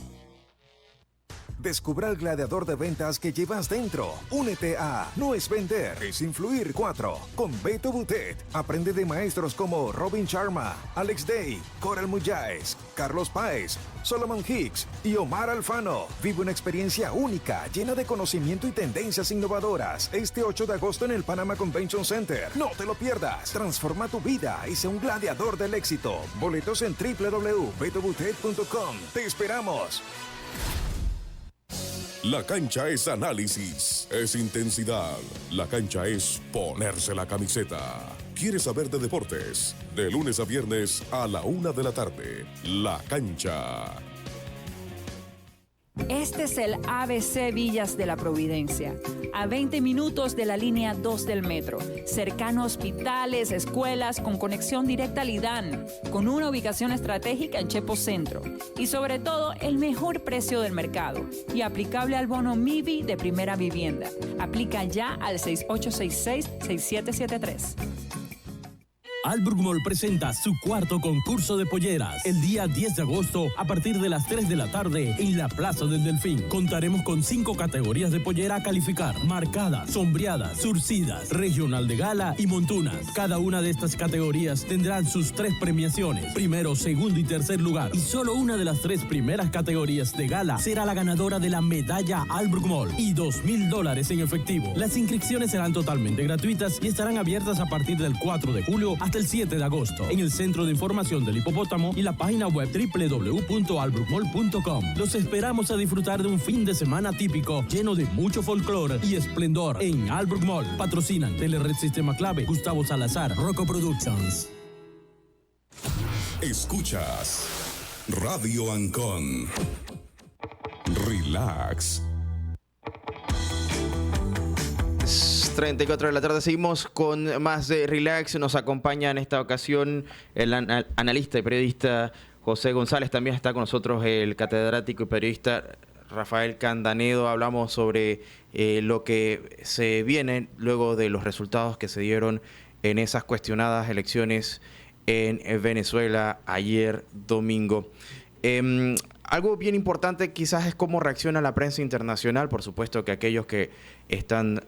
Descubra el gladiador de ventas que llevas dentro. Únete a No es Vender, es Influir 4 con Beto Butet. Aprende de maestros como Robin Sharma, Alex Day, Coral Muyáez, Carlos Páez, Solomon Hicks y Omar Alfano. Vive una experiencia única, llena de conocimiento y tendencias innovadoras. Este 8 de agosto en el Panama Convention Center. No te lo pierdas. Transforma tu vida y sé un gladiador del éxito. Boletos en www.betobutet.com. Te esperamos. La cancha es análisis, es intensidad. La cancha es ponerse la camiseta. ¿Quieres saber de deportes? De lunes a viernes a la 1 de la tarde. La cancha. Este es el ABC Villas de la Providencia, a 20 minutos de la línea 2 del metro, cercano a hospitales, escuelas, con conexión directa al IDAN, con una ubicación estratégica en Chepo Centro y sobre todo el mejor precio del mercado y aplicable al bono MIBI de primera vivienda. Aplica ya al 6866-6773. Albrook Mall presenta su cuarto concurso de polleras el día 10 de agosto a partir de las 3 de la tarde en la Plaza del Delfín. Contaremos con 5 categorías de pollera a calificar: marcadas, sombreadas, surcidas, regional de gala y montunas. Cada una de estas categorías tendrán sus 3 premiaciones: primero, segundo y tercer lugar. Y solo una de las 3 primeras categorías de gala será la ganadora de la medalla Albrook Mall y $2,000 en efectivo. Las inscripciones serán totalmente gratuitas y estarán abiertas a partir del 4 de julio hasta el 7 de agosto en el Centro de Información del Hipopótamo y la página web www.albrookmall.com. Los esperamos a disfrutar de un fin de semana típico lleno de mucho folclore y esplendor en Albrook Mall. Patrocinan Telered Sistema Clave, Gustavo Salazar, Rocco Productions. Escuchas Radio Ancon. Relax. 34 de la tarde, seguimos con más de Relax. Nos acompaña en esta ocasión el analista y periodista José González. También está con nosotros el catedrático y periodista Rafael Candanedo. Hablamos sobre lo que se viene luego de los resultados que se dieron en esas cuestionadas elecciones en Venezuela ayer domingo. Algo bien importante quizás es cómo reacciona la prensa internacional. Por supuesto que aquellos que están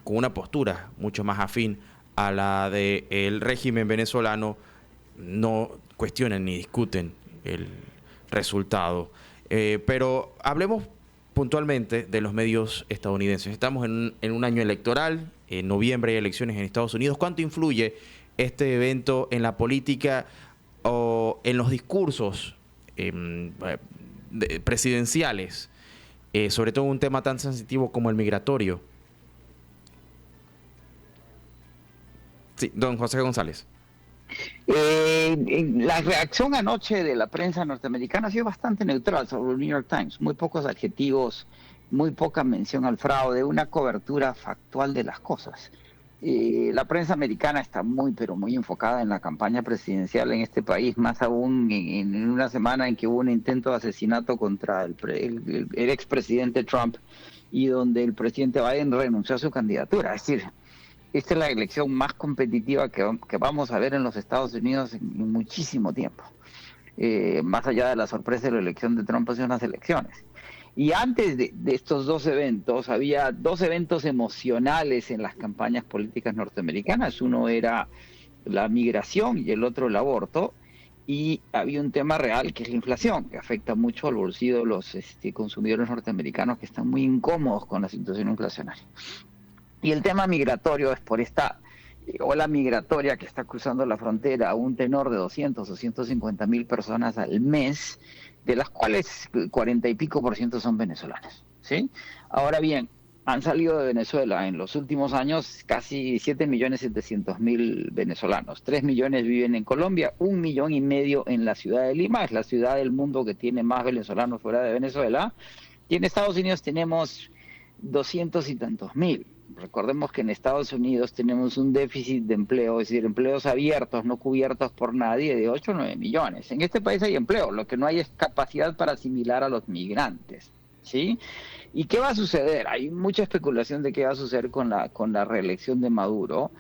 con una postura mucho más afín a la del régimen venezolano no cuestionan ni discuten el resultado. Pero hablemos puntualmente de los medios estadounidenses. Estamos en un año electoral, en noviembre hay elecciones en Estados Unidos. ¿Cuánto influye este evento en la política o en los discursos presidenciales, sobre todo un tema tan sensitivo como el migratorio? Sí, don José González. La reacción anoche de la prensa norteamericana ha sido bastante neutral sobre el New York Times. Muy pocos adjetivos, muy poca mención al fraude, una cobertura factual de las cosas. La prensa americana está muy, pero muy enfocada en la campaña presidencial en este país, más aún en una semana en que hubo un intento de asesinato contra el expresidente Trump y donde el presidente Biden renunció a su candidatura. Es decir, esta es la elección más competitiva que vamos a ver en los Estados Unidos en muchísimo tiempo. Más allá de la sorpresa de la elección de Trump hace unas elecciones. Y antes de estos dos eventos, había 2 eventos emocionales en las campañas políticas norteamericanas. Uno era la migración y el otro el aborto. Y había un tema real que es la inflación, que afecta mucho al bolsillo de los consumidores norteamericanos que están muy incómodos con la situación inflacionaria. Y el tema migratorio es por esta ola migratoria que está cruzando la frontera a un tenor de 200 o 150 mil personas al mes, de las cuales 40 y pico % son venezolanas, ¿sí? Ahora bien, han salido de Venezuela en los últimos años casi 7.700.000 venezolanos. 3 millones viven en Colombia, 1,5 millones en la ciudad de Lima, es la ciudad del mundo que tiene más venezolanos fuera de Venezuela. Y en Estados Unidos tenemos 200 y tantos mil. Recordemos que en Estados Unidos tenemos un déficit de empleo, es decir, empleos abiertos, no cubiertos por nadie, de 8 o 9 millones. En este país hay empleo, lo que no hay es capacidad para asimilar a los migrantes, ¿sí? ¿Y qué va a suceder? Hay mucha especulación de qué va a suceder con la reelección de Maduro.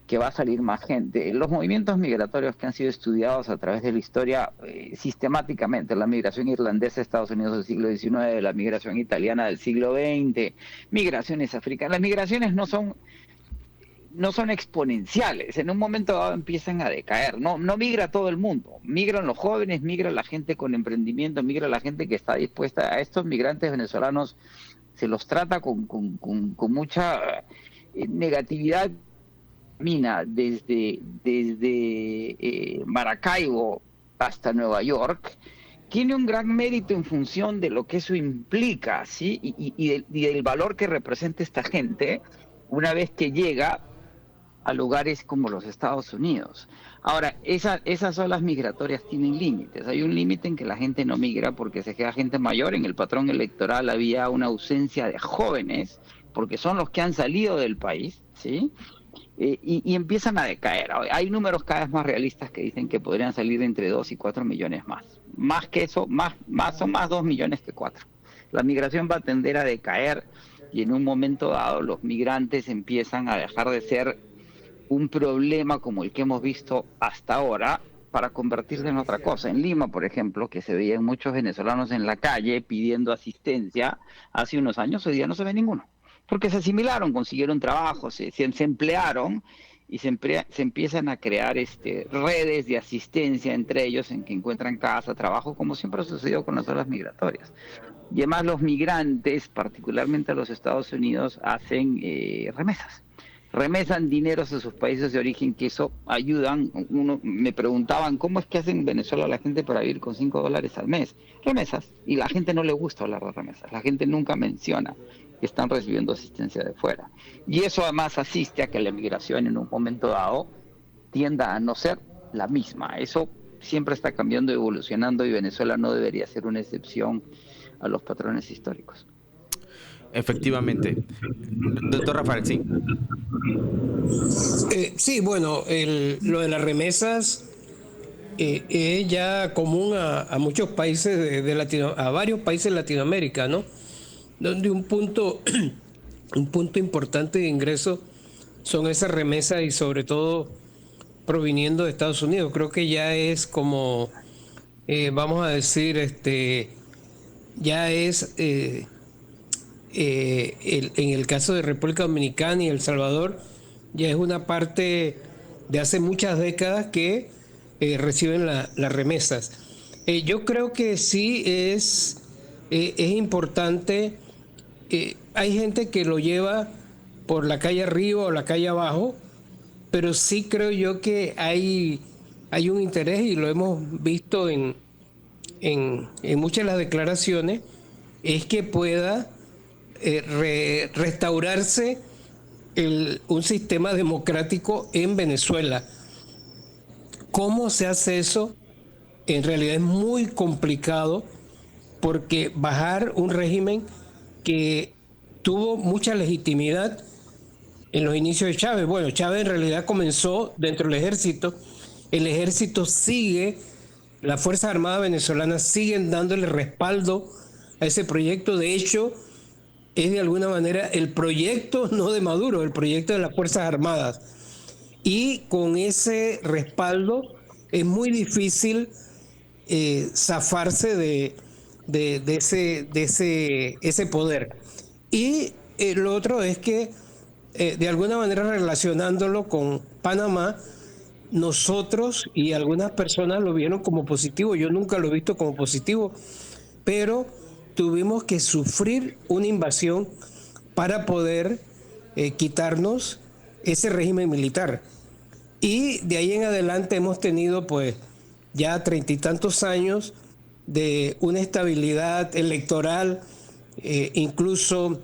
que va a salir más gente. Los movimientos migratorios que han sido estudiados a través de la historia sistemáticamente, la migración irlandesa a Estados Unidos del siglo XIX, la migración italiana del siglo XX, migraciones africanas. Las migraciones no son exponenciales, en un momento dado empiezan a decaer, no migra todo el mundo, migran los jóvenes, migra la gente con emprendimiento, migra la gente que está dispuesta. A estos migrantes venezolanos se los trata con mucha negatividad. Desde Maracaibo hasta Nueva York, tiene un gran mérito en función de lo que eso implica, ¿sí? Y del valor que representa esta gente una vez que llega a lugares como los Estados Unidos. Ahora, esas olas migratorias tienen límites. Hay un límite en que la gente no migra porque se queda gente mayor. En el patrón electoral había una ausencia de jóvenes, porque son los que han salido del país, ¿sí? Y empiezan a decaer. Hay números cada vez más realistas que dicen que podrían salir entre 2 y 4 millones más. Más que eso, son más 2 millones que 4. La migración va a tender a decaer y en un momento dado los migrantes empiezan a dejar de ser un problema como el que hemos visto hasta ahora para convertirse en otra cosa. En Lima, por ejemplo, que se veían muchos venezolanos en la calle pidiendo asistencia hace unos años, hoy día no se ve ninguno. Porque se asimilaron, consiguieron trabajo, se emplearon y se empiezan a crear redes de asistencia entre ellos en que encuentran casa, trabajo, como siempre ha sucedido con las olas migratorias. Y además los migrantes, particularmente a los Estados Unidos, hacen remesas. Remesan dineros a sus países de origen, que eso ayudan. Me preguntaban, ¿cómo es que hacen en Venezuela la gente para vivir con $5 al mes? Remesas. Y la gente no le gusta hablar de remesas. La gente nunca menciona que están recibiendo asistencia de fuera. Y eso además asiste a que la migración en un momento dado tienda a no ser la misma. Eso siempre está cambiando y evolucionando, y Venezuela no debería ser una excepción a los patrones históricos. Efectivamente. Doctor Rafael, sí. Sí, bueno, lo de las remesas es ya común a muchos países a varios países de Latinoamérica, ¿no? Donde un punto importante de ingreso son esas remesas, y sobre todo proviniendo de Estados Unidos. Creo que ya es como, vamos a decir, ya es en el caso de República Dominicana y El Salvador, ya es una parte de hace muchas décadas que reciben las remesas. Yo creo que sí es importante. Hay gente que lo lleva por la calle arriba o la calle abajo, pero sí creo yo que hay un interés, y lo hemos visto en muchas de las declaraciones, es que pueda restaurarse un sistema democrático en Venezuela. ¿Cómo se hace eso? En realidad es muy complicado, porque bajar un régimen que tuvo mucha legitimidad en los inicios de Chávez. Bueno, Chávez en realidad comenzó dentro del ejército. El ejército sigue, las Fuerzas Armadas venezolanas siguen dándole respaldo a ese proyecto. De hecho, es de alguna manera el proyecto no de Maduro, el proyecto de las Fuerzas Armadas. Y con ese respaldo es muy difícil zafarse de ese poder. Y lo otro es que, de alguna manera, relacionándolo con Panamá, nosotros y algunas personas lo vieron como positivo. Yo nunca lo he visto como positivo, pero tuvimos que sufrir una invasión para poder quitarnos ese régimen militar. Y de ahí en adelante hemos tenido pues ya 30 y tantos años de una estabilidad electoral, incluso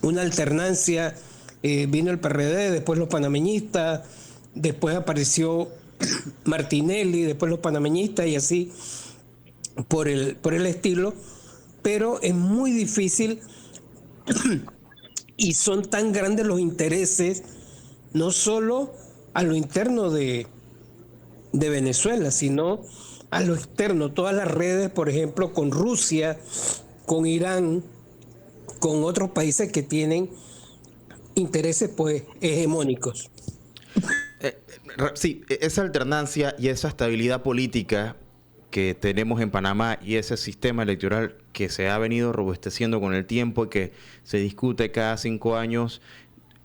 una alternancia. Vino el PRD, después los panameñistas, después apareció Martinelli, después los panameñistas, y así por el estilo. Pero es muy difícil y son tan grandes los intereses, no solo a lo interno de Venezuela, sino a lo externo. Todas las redes, por ejemplo, con Rusia, con Irán, con otros países que tienen intereses pues hegemónicos. Sí, esa alternancia y esa estabilidad política que tenemos en Panamá y ese sistema electoral que se ha venido robusteciendo con el tiempo y que se discute cada 5 años,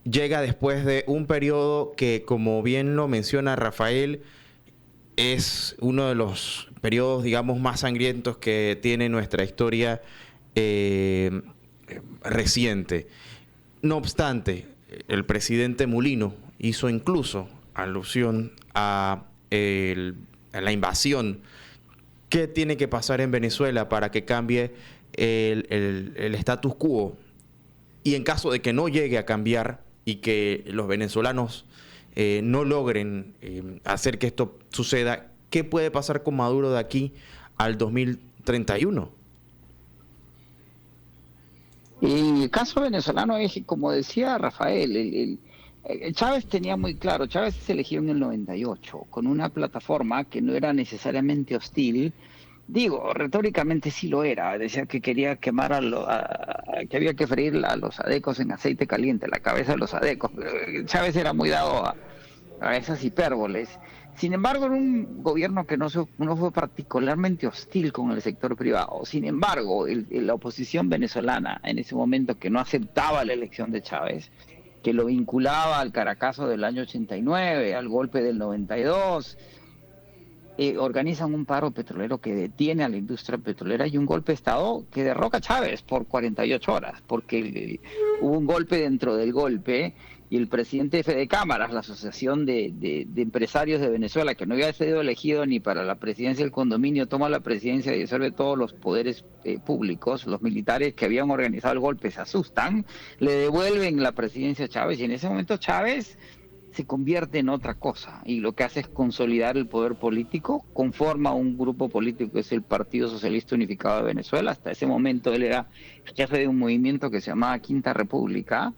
llega después de un periodo que, como bien lo menciona Rafael, es uno de los periodos, digamos, más sangrientos que tiene nuestra historia reciente. No obstante, el presidente Mulino hizo incluso alusión a la invasión. ¿Qué tiene que pasar en Venezuela para que cambie el status quo? Y en caso de que no llegue a cambiar y que los venezolanos no logren hacer que esto suceda, ¿qué puede pasar con Maduro de aquí al 2031? El caso venezolano es, como decía Rafael, Chávez tenía muy claro, Chávez se eligió en el 98 con una plataforma que no era necesariamente hostil. Digo, retóricamente sí lo era, decía que quería quemar que había que freír a los adecos en aceite caliente, la cabeza de los adecos. Chávez era muy dado a esas hipérboles. Sin embargo, era un gobierno que no fue particularmente hostil con el sector privado. Sin embargo, la oposición venezolana en ese momento, que no aceptaba la elección de Chávez, que lo vinculaba al Caracazo del año 89, al golpe del 92, organizan un paro petrolero que detiene a la industria petrolera y un golpe de Estado que derroca a Chávez por 48 horas, porque hubo un golpe dentro del golpe y el presidente de Fede Cámaras, la Asociación de Empresarios de Venezuela, que no había sido elegido ni para la presidencia del condominio, toma la presidencia y disuelve todos los poderes públicos. Los militares que habían organizado el golpe se asustan, le devuelven la presidencia a Chávez y en ese momento Chávez se convierte en otra cosa y lo que hace es consolidar el poder político, conforma un grupo político que es el Partido Socialista Unificado de Venezuela. Hasta ese momento él era jefe de un movimiento que se llamaba Quinta República,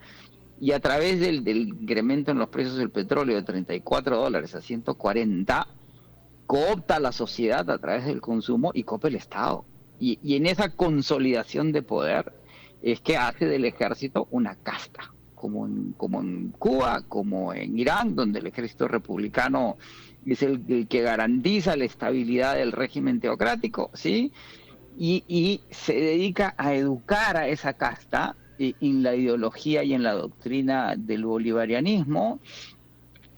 y a través del incremento en los precios del petróleo de $34 a 140, coopta a la sociedad a través del consumo y coopta el Estado. Y en esa consolidación de poder es que hace del ejército una casta, como en Cuba, como en Irán, donde el ejército republicano es el que garantiza la estabilidad del régimen teocrático, ¿sí? Y se dedica a educar a esa casta en la ideología y en la doctrina del bolivarianismo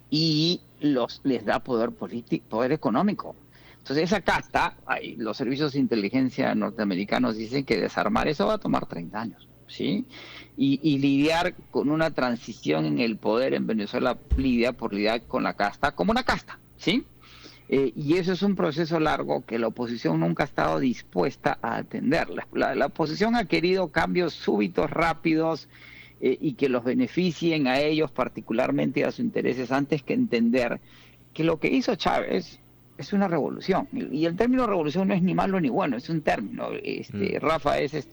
y les da poder político, poder económico. Entonces esa casta, los servicios de inteligencia norteamericanos dicen que desarmar eso va a tomar 30 años, ¿sí? Y lidiar con una transición en el poder en Venezuela lidia con la casta como una casta, ¿sí? Y eso es un proceso largo que la oposición nunca ha estado dispuesta a atender. La oposición ha querido cambios súbitos, rápidos, y que los beneficien a ellos particularmente y a sus intereses, antes que entender que lo que hizo Chávez es una revolución. Y el término revolución no es ni malo ni bueno, es un término. Rafa es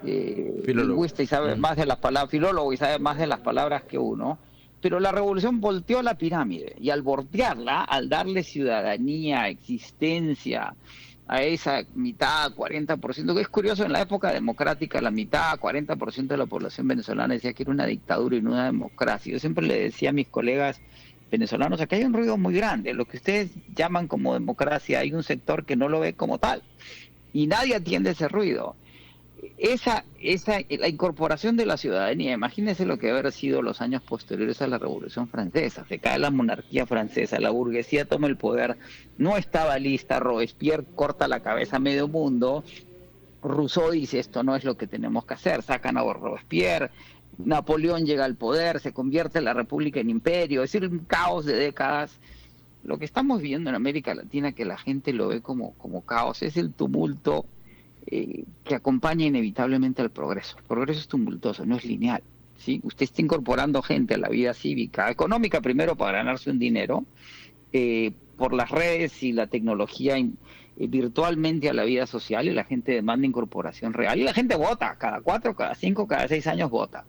lingüista y sabe más de las palabras, filólogo y sabe más de las palabras que uno. Pero la revolución volteó la pirámide y al voltearla, al darle ciudadanía, existencia a esa mitad, 40%, que es curioso, en la época democrática la mitad, 40% de la población venezolana decía que era una dictadura y no una democracia. Yo siempre le decía a mis colegas venezolanos, acá hay un ruido muy grande, lo que ustedes llaman como democracia, hay un sector que no lo ve como tal y nadie atiende ese ruido. La incorporación de la ciudadanía, imagínense lo que haber sido los años posteriores a la Revolución Francesa. Se cae la monarquía francesa, la burguesía toma el poder, no estaba lista, Robespierre corta la cabeza a medio mundo, Rousseau dice esto no es lo que tenemos que hacer, sacan a Robespierre, Napoleón llega al poder, se convierte la república en imperio, es decir, un caos de décadas. Lo que estamos viendo en América Latina, que la gente lo ve como caos, es el tumulto que acompaña inevitablemente al progreso. El progreso es tumultuoso, no es lineal, ¿sí? Usted está incorporando gente a la vida cívica, económica primero para ganarse un dinero, por las redes y la tecnología virtualmente a la vida social, y la gente demanda incorporación real y la gente vota, cada 4, cada 5, cada 6 años vota.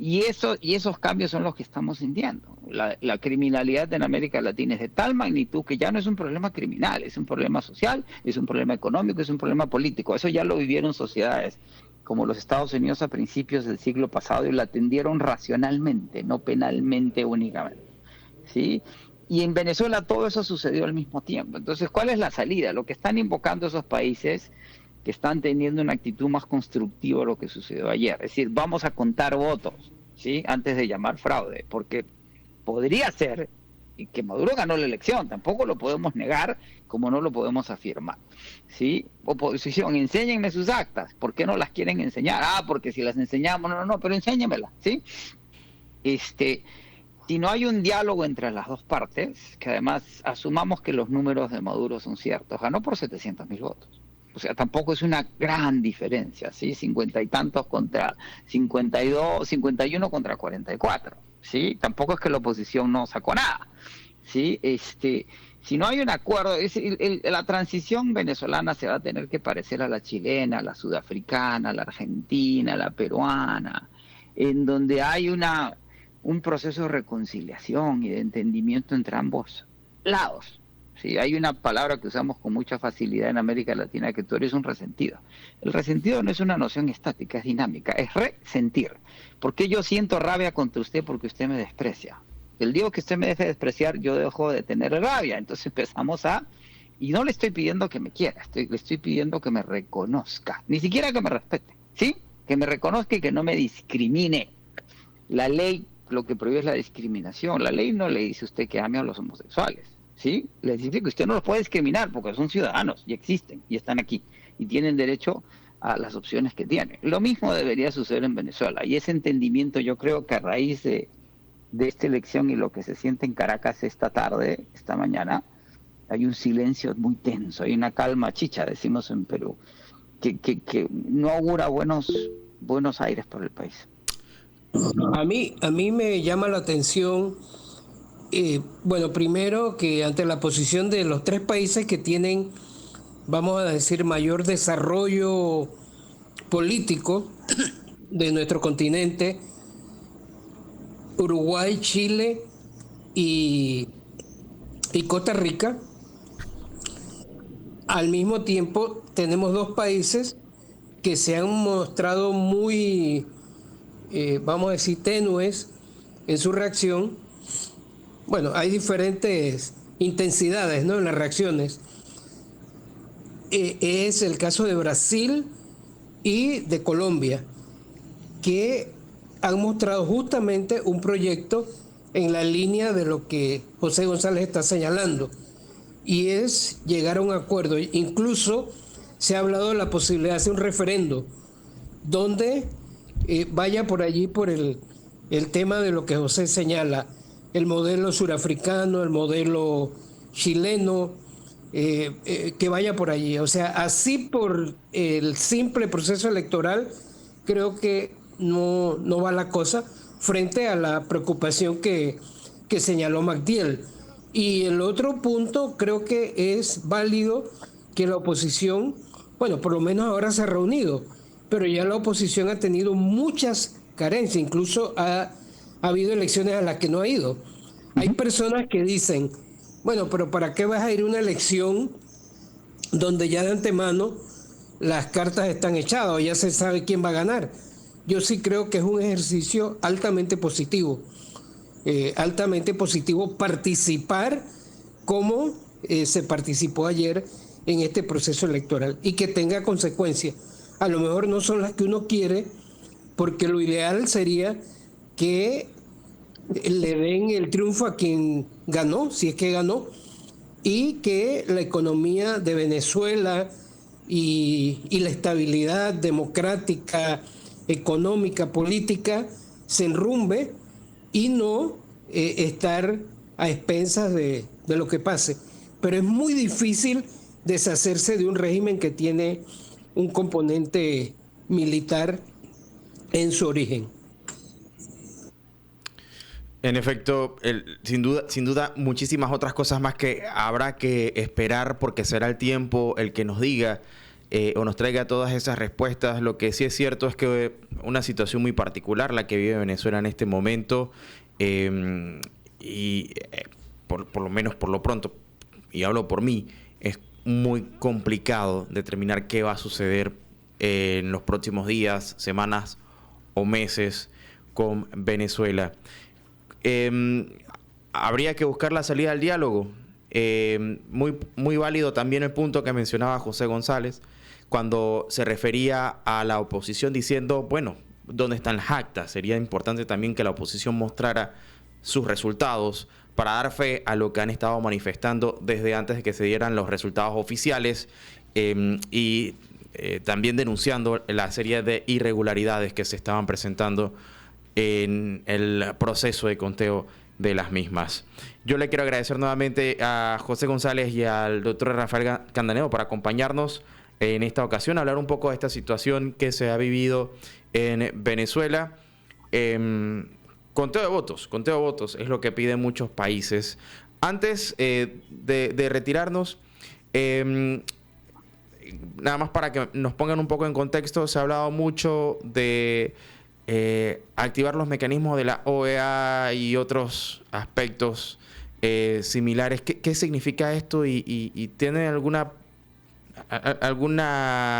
Y esos cambios son los que estamos sintiendo. La criminalidad en América Latina es de tal magnitud que ya no es un problema criminal, es un problema social, es un problema económico, es un problema político. Eso ya lo vivieron sociedades como los Estados Unidos a principios del siglo pasado y lo atendieron racionalmente, no penalmente únicamente. ¿sí? Y en Venezuela todo eso sucedió al mismo tiempo. Entonces, ¿cuál es la salida? Lo que están invocando esos países que están teniendo una actitud más constructiva a lo que sucedió ayer. Es decir, vamos a contar votos, ¿sí? Antes de llamar fraude, porque podría ser que Maduro ganó la elección, tampoco lo podemos negar como no lo podemos afirmar, ¿sí? Oposición, enséñenme sus actas, ¿por qué no las quieren enseñar? Porque si las enseñamos, no, pero enséñamelas, ¿sí? Si no hay un diálogo entre las dos partes, que además asumamos que los números de Maduro son ciertos, ganó por 700.000 votos. O sea, tampoco es una gran diferencia, ¿sí? 50 y tantos contra 52, 51 contra 44, ¿sí? Tampoco es que la oposición no sacó nada, ¿sí? Si no hay un acuerdo, la transición venezolana se va a tener que parecer a la chilena, a la sudafricana, a la argentina, a la peruana, en donde hay un proceso de reconciliación y de entendimiento entre ambos lados. Sí, hay una palabra que usamos con mucha facilidad en América Latina, que tú eres un resentido. El resentido no es una noción estática, es dinámica, es resentir. ¿Por qué yo siento rabia contra usted? Porque usted me desprecia. El día que usted me deje de despreciar, yo dejo de tener rabia. Entonces empezamos y no le estoy pidiendo que me quiera, le estoy pidiendo que me reconozca, ni siquiera que me respete, ¿sí? Que me reconozca y que no me discrimine. La ley lo que prohíbe es la discriminación. La ley no le dice a usted que ame a los homosexuales, ¿sí? Le dice que usted no los puede discriminar porque son ciudadanos y existen y están aquí y tienen derecho a las opciones que tienen. Lo mismo debería suceder en Venezuela, y ese entendimiento yo creo que a raíz de esta elección y lo que se siente en Caracas esta mañana, hay un silencio muy tenso, hay una calma chicha, decimos en Perú, que no augura buenos aires por el país. A mí me llama la atención, bueno, primero que ante la posición de los tres países que tienen, vamos a decir, mayor desarrollo político de nuestro continente, Uruguay, Chile y Costa Rica, al mismo tiempo tenemos dos países que se han mostrado muy, vamos a decir, tenues en su reacción. Bueno, hay diferentes intensidades, ¿no?, en las reacciones. Es el caso de Brasil y de Colombia, que han mostrado justamente un proyecto en la línea de lo que José González está señalando, y es llegar a un acuerdo. Incluso se ha hablado de la posibilidad de hacer un referendo donde vaya por allí por el tema de lo que José señala, el modelo surafricano, el modelo chileno, que vaya por allí. O sea, así por el simple proceso electoral, creo que no va la cosa frente a la preocupación que señaló Magdiel. Y el otro punto, creo que es válido que la oposición, bueno, por lo menos ahora se ha reunido, pero ya la oposición ha tenido muchas carencias, incluso ha habido elecciones a las que no ha ido. Hay personas que dicen, bueno, pero ¿para qué vas a ir a una elección donde ya de antemano las cartas están echadas o ya se sabe quién va a ganar? Yo sí creo que es un ejercicio altamente positivo participar como se participó ayer en este proceso electoral, y que tenga consecuencias. A lo mejor no son las que uno quiere, porque lo ideal sería que le den el triunfo a quien ganó, si es que ganó, y que la economía de Venezuela y la estabilidad democrática, económica, política se enrumbe, y no estar a expensas de lo que pase. Pero es muy difícil deshacerse de un régimen que tiene un componente militar en su origen. En efecto, sin duda, muchísimas otras cosas más que habrá que esperar, porque será el tiempo el que nos diga o nos traiga todas esas respuestas. Lo que sí es cierto es que una situación muy particular la que vive Venezuela en este momento, por lo menos por lo pronto, y hablo por mí, es muy complicado determinar qué va a suceder en los próximos días, semanas o meses con Venezuela. habría que buscar la salida al diálogo. Muy válido también el punto que mencionaba José González cuando se refería a la oposición diciendo, bueno, ¿dónde están las actas? Sería importante también que la oposición mostrara sus resultados para dar fe a lo que han estado manifestando desde antes de que se dieran los resultados oficiales y también denunciando la serie de irregularidades que se estaban presentando en el proceso de conteo de las mismas. Yo le quiero agradecer nuevamente a José González y al doctor Rafael Candaneo por acompañarnos en esta ocasión, hablar un poco de esta situación que se ha vivido en Venezuela. Conteo de votos es lo que piden muchos países. Antes de retirarnos, nada más para que nos pongan un poco en contexto, se ha hablado mucho de activar los mecanismos de la OEA y otros aspectos similares. ¿Qué significa esto y tiene alguna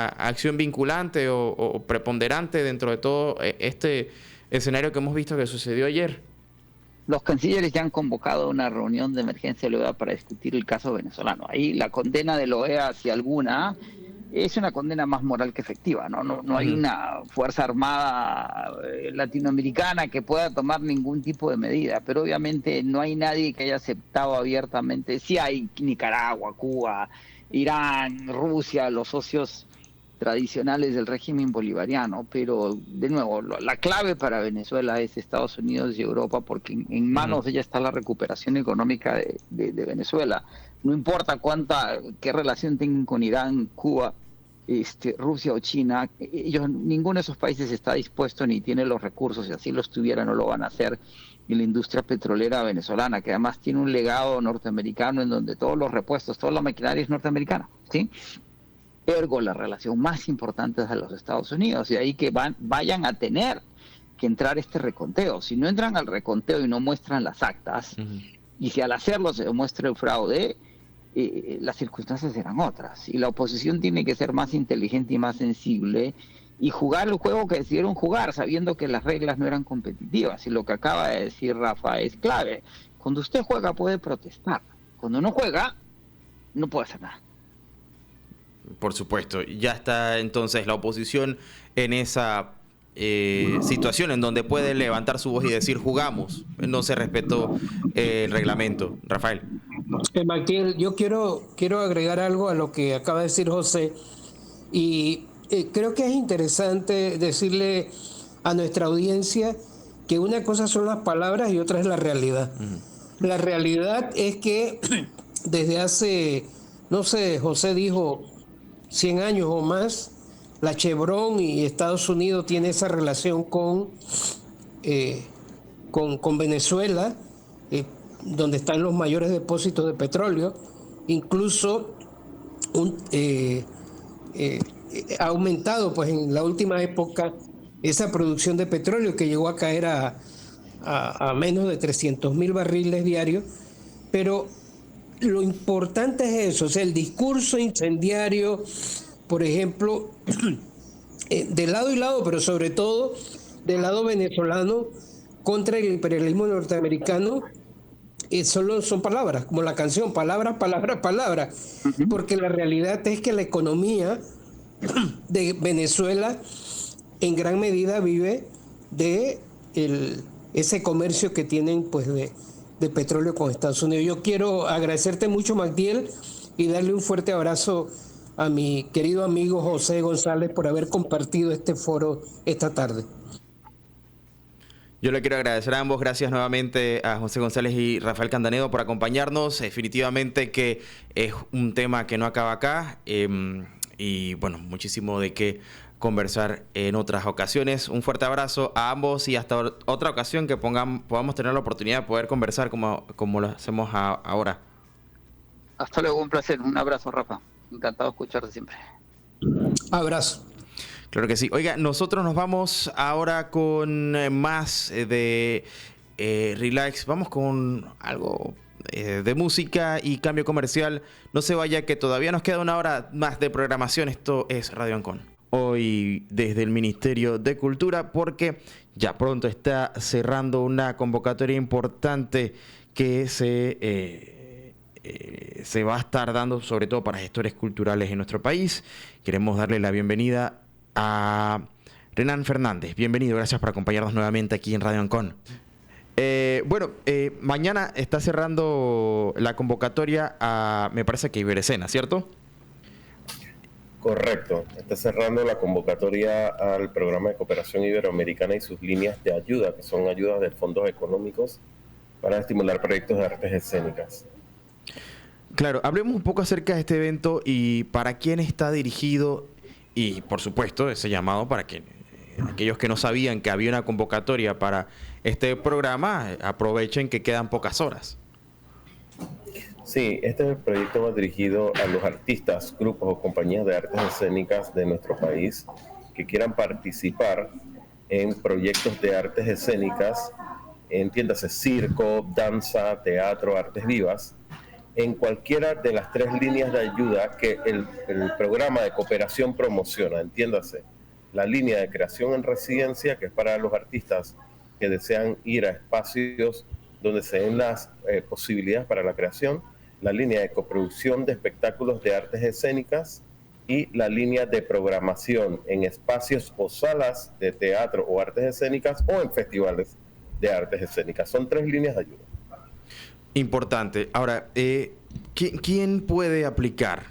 acción vinculante o preponderante dentro de todo este escenario que hemos visto que sucedió ayer? Los cancilleres ya han convocado una reunión de emergencia de la OEA para discutir el caso venezolano. Ahí la condena de la OEA, si alguna, es una condena más moral que efectiva. No hay una fuerza armada latinoamericana que pueda tomar ningún tipo de medida, pero obviamente no hay nadie que haya aceptado abiertamente. Sí hay Nicaragua, Cuba, Irán, Rusia, los socios tradicionales del régimen bolivariano, pero de nuevo, la clave para Venezuela es Estados Unidos y Europa, porque en manos de ella está la recuperación económica de Venezuela. No importa qué relación tengan con Irán, Cuba, Rusia o China, ninguno de esos países está dispuesto ni tiene los recursos, si así los tuviera no lo van a hacer, y la industria petrolera venezolana, que además tiene un legado norteamericano en donde todos los repuestos, toda la maquinaria es norteamericana, ¿sí? Ergo, la relación más importante es a los Estados Unidos, y ahí que vayan a tener que entrar este reconteo. Si no entran al reconteo y no muestran las actas, y si al hacerlo se demuestra el fraude, las circunstancias serán otras. Y la oposición tiene que ser más inteligente y más sensible, y jugar el juego que decidieron jugar, sabiendo que las reglas no eran competitivas. Y lo que acaba de decir Rafa es clave. Cuando usted juega puede protestar. Cuando no juega, no puede hacer nada. Por supuesto, ya está entonces la oposición en esa situación en donde puede levantar su voz y decir jugamos, no se respetó el reglamento. Rafael. Magdiel, yo quiero agregar algo a lo que acaba de decir José, y creo que es interesante decirle a nuestra audiencia que una cosa son las palabras y otra es la realidad. La realidad es que desde hace, no sé, José dijo 100 años o más, la Chevron y Estados Unidos tiene esa relación con Venezuela, donde están los mayores depósitos de petróleo. Incluso ha aumentado pues en la última época esa producción de petróleo, que llegó a caer a menos de 300,000 barriles diarios. Pero lo importante es eso, o sea, el discurso incendiario, por ejemplo, de lado y lado, pero sobre todo del lado venezolano, contra el imperialismo norteamericano, solo son palabras, como la canción, palabras, palabras, palabras, porque la realidad es que la economía de Venezuela en gran medida vive de ese comercio que tienen pues de petróleo con Estados Unidos. Yo quiero agradecerte mucho, Magdiel, y darle un fuerte abrazo a mi querido amigo José González por haber compartido este foro esta tarde. Yo le quiero agradecer a ambos, gracias nuevamente a José González y Rafael Candaneo por acompañarnos. Definitivamente que es un tema que no acaba acá y bueno, muchísimo de qué conversar en otras ocasiones. Un fuerte abrazo a ambos y hasta otra ocasión que podamos tener la oportunidad de poder conversar como lo hacemos ahora. Hasta luego, un placer, un abrazo, Rafa. Encantado de escucharte siempre. Abrazo. Claro que sí. Oiga, nosotros nos vamos ahora con más de Relax. Vamos con algo de música y cambio comercial. No se vaya, que todavía nos queda una hora más de programación. Esto es Radio Ancon. Hoy desde el Ministerio de Cultura, porque ya pronto está cerrando una convocatoria importante que se va a estar dando sobre todo para gestores culturales en nuestro país. Queremos darle la bienvenida a Renan Fernández. Bienvenido, gracias por acompañarnos nuevamente aquí en Radio Ancon. Mañana está cerrando la convocatoria a, me parece que Iberescena, ¿cierto? Correcto, está cerrando la convocatoria al programa de cooperación iberoamericana y sus líneas de ayuda, que son ayudas de fondos económicos para estimular proyectos de artes escénicas. Claro, hablemos un poco acerca de este evento y para quién está dirigido y, por supuesto, ese llamado para que aquellos que no sabían que había una convocatoria para este programa aprovechen que quedan pocas horas. Sí, este proyecto va dirigido a los artistas, grupos o compañías de artes escénicas de nuestro país que quieran participar en proyectos de artes escénicas, entiéndase circo, danza, teatro, artes vivas, en cualquiera de las 3 líneas de ayuda que el programa de cooperación promociona, entiéndase. La línea de creación en residencia, que es para los artistas que desean ir a espacios donde se den las posibilidades para la creación, la línea de coproducción de espectáculos de artes escénicas y la línea de programación en espacios o salas de teatro o artes escénicas o en festivales de artes escénicas. Son 3 líneas de ayuda. Importante. Ahora, ¿quién puede aplicar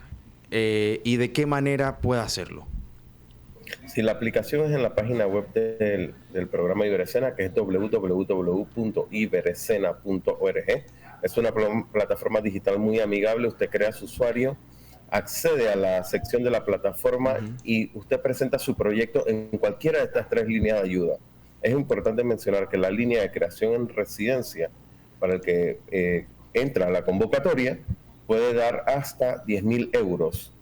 y de qué manera puede hacerlo? Si la aplicación es en la página web del programa Iberescena, que es www.iberescena.org. Es una plataforma digital muy amigable. Usted crea su usuario, accede a la sección de la plataforma y usted presenta su proyecto en cualquiera de estas 3 líneas de ayuda. Es importante mencionar que la línea de creación en residencia, para el que entra a la convocatoria, puede dar hasta 10.000 euros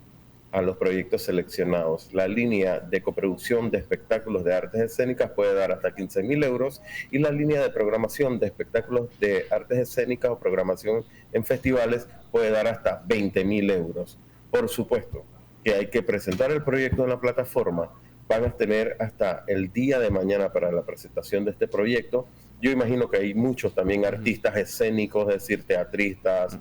a los proyectos seleccionados. La línea de coproducción de espectáculos de artes escénicas puede dar hasta 15.000 euros y la línea de programación de espectáculos de artes escénicas o programación en festivales puede dar hasta 20.000 euros. Por supuesto que hay que presentar el proyecto en la plataforma. Van a tener hasta el día de mañana para la presentación de este proyecto. Yo imagino que hay muchos también artistas escénicos, es decir, teatristas,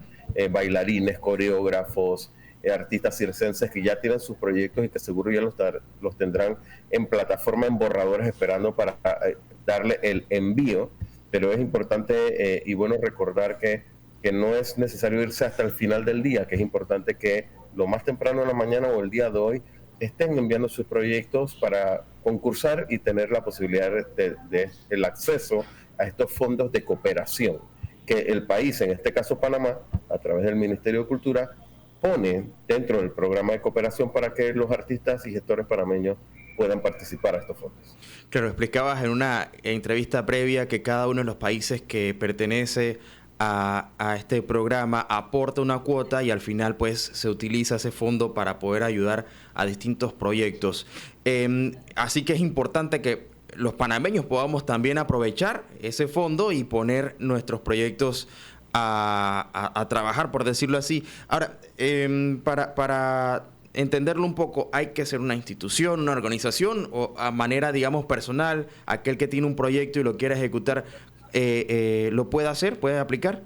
bailarines, coreógrafos, artistas circenses que ya tienen sus proyectos y que seguro ya los tendrán en plataforma, en borradores, esperando para darle el envío. Pero es importante y bueno recordar que no es necesario irse hasta el final del día, que es importante que lo más temprano en la mañana o el día de hoy estén enviando sus proyectos para concursar y tener la posibilidad de el acceso a estos fondos de cooperación que el país, en este caso Panamá, a través del Ministerio de Cultura, pone dentro del programa de cooperación para que los artistas y gestores panameños puedan participar a estos fondos. Claro, explicabas en una entrevista previa que cada uno de los países que pertenece a este programa aporta una cuota y al final pues se utiliza ese fondo para poder ayudar a distintos proyectos. Así que es importante que los panameños podamos también aprovechar ese fondo y poner nuestros proyectos a trabajar, por decirlo así. Ahora, para entenderlo un poco, ¿hay que ser una institución, una organización o a manera, digamos, personal, aquel que tiene un proyecto y lo quiere ejecutar, lo puede hacer, puede aplicar?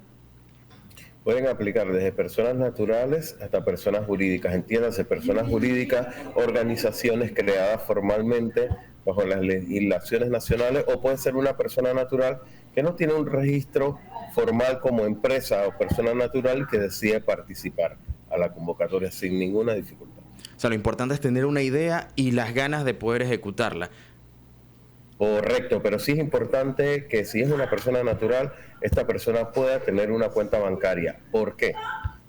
Pueden aplicar desde personas naturales hasta personas jurídicas. Entiéndase, personas jurídicas, organizaciones creadas formalmente bajo las legislaciones nacionales, o puede ser una persona natural que no tiene un registro formal como empresa o persona natural que decide participar a la convocatoria sin ninguna dificultad. O sea, lo importante es tener una idea y las ganas de poder ejecutarla. Correcto, pero sí es importante que si es una persona natural, esta persona pueda tener una cuenta bancaria. ¿Por qué?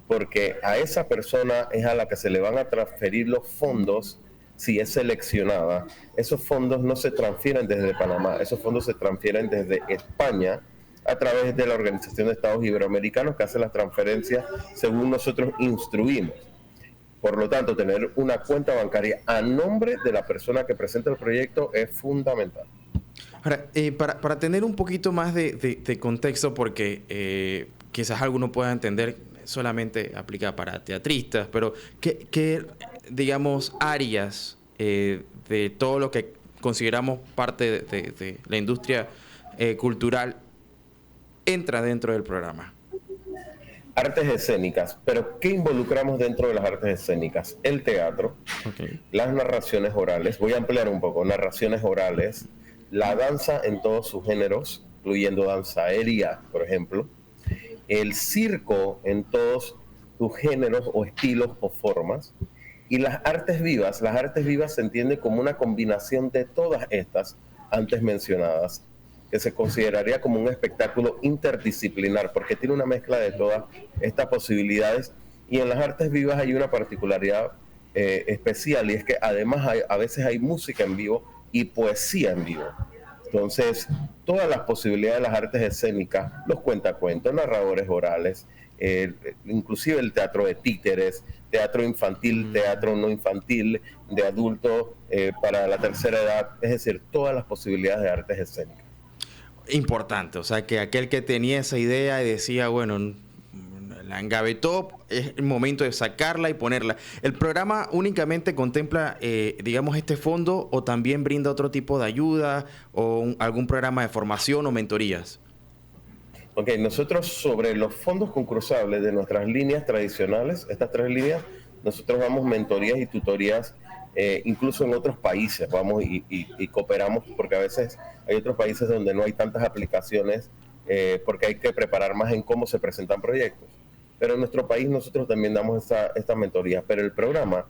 Porque a esa persona es a la que se le van a transferir los fondos si es seleccionada. Esos fondos no se transfieren desde Panamá, esos fondos se transfieren desde España a través de la Organización de Estados Iberoamericanos, que hace las transferencias según nosotros instruimos. Por lo tanto, tener una cuenta bancaria a nombre de la persona que presenta el proyecto es fundamental. Ahora, para tener un poquito más de contexto, porque quizás alguno pueda entender, solamente aplica para teatristas, pero ¿qué digamos, áreas de todo lo que consideramos parte de la industria cultural entra dentro del programa? artes escénicas. Pero ¿qué involucramos dentro de las artes escénicas? El teatro, las narraciones orales, voy a ampliar un poco, narraciones orales, la danza en todos sus géneros, incluyendo danza aérea, por ejemplo, el circo en todos sus géneros o estilos o formas, y las artes vivas. Las artes vivas se entiende como una combinación de todas estas antes mencionadas, que se consideraría como un espectáculo interdisciplinar, porque tiene una mezcla de todas estas posibilidades. Y en las artes vivas hay una particularidad especial, y es que además a veces hay música en vivo y poesía en vivo. Entonces, todas las posibilidades de las artes escénicas, los cuentacuentos, narradores orales, inclusive el teatro de títeres, teatro infantil, teatro no infantil, de adulto para la tercera edad, es decir, todas las posibilidades de artes escénicas. Importante, o sea, que aquel que tenía esa idea y decía, bueno, la engavetó, es el momento de sacarla y ponerla. ¿El programa únicamente contempla, digamos, este fondo o también brinda otro tipo de ayuda o algún programa de formación o mentorías? Ok, nosotros sobre los fondos concursables de nuestras líneas tradicionales, estas 3 líneas, nosotros damos mentorías y tutorías incluso en otros países, vamos y cooperamos, porque a veces hay otros países donde no hay tantas aplicaciones porque hay que preparar más en cómo se presentan proyectos. Pero en nuestro país nosotros también damos esta mentoría, pero el programa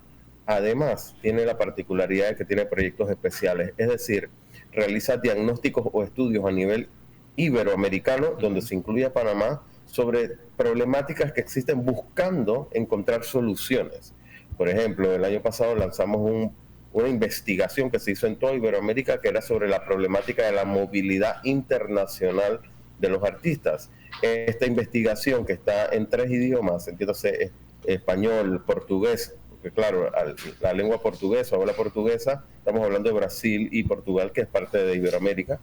además tiene la particularidad de que tiene proyectos especiales, es decir, realiza diagnósticos o estudios a nivel iberoamericano, donde se incluye a Panamá, sobre problemáticas que existen buscando encontrar soluciones. Por ejemplo, el año pasado lanzamos una investigación que se hizo en toda Iberoamérica, que era sobre la problemática de la movilidad internacional de los artistas. Esta investigación, que está en 3 idiomas, entiéndase español, portugués, porque claro, la lengua portuguesa o la portuguesa, estamos hablando de Brasil y Portugal, que es parte de Iberoamérica,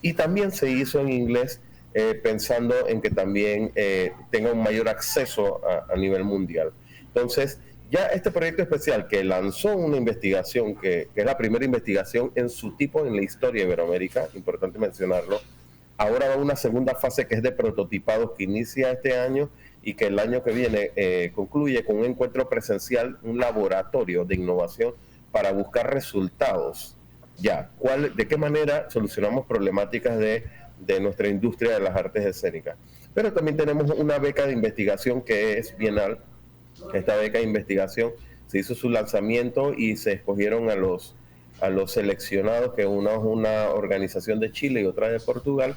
y también se hizo en inglés, pensando en que también tenga un mayor acceso a nivel mundial. Entonces, ya este proyecto especial que lanzó una investigación, que es la primera investigación en su tipo en la historia de Iberoamérica, importante mencionarlo, ahora va a una segunda fase que es de prototipados que inicia este año y que el año que viene concluye con un encuentro presencial, un laboratorio de innovación para buscar resultados. Ya, ¿de qué manera solucionamos problemáticas de nuestra industria de las artes escénicas? Pero también tenemos una beca de investigación que es bienal. Esta beca de investigación se hizo su lanzamiento y se escogieron a los seleccionados, que una es una organización de Chile y otra de Portugal,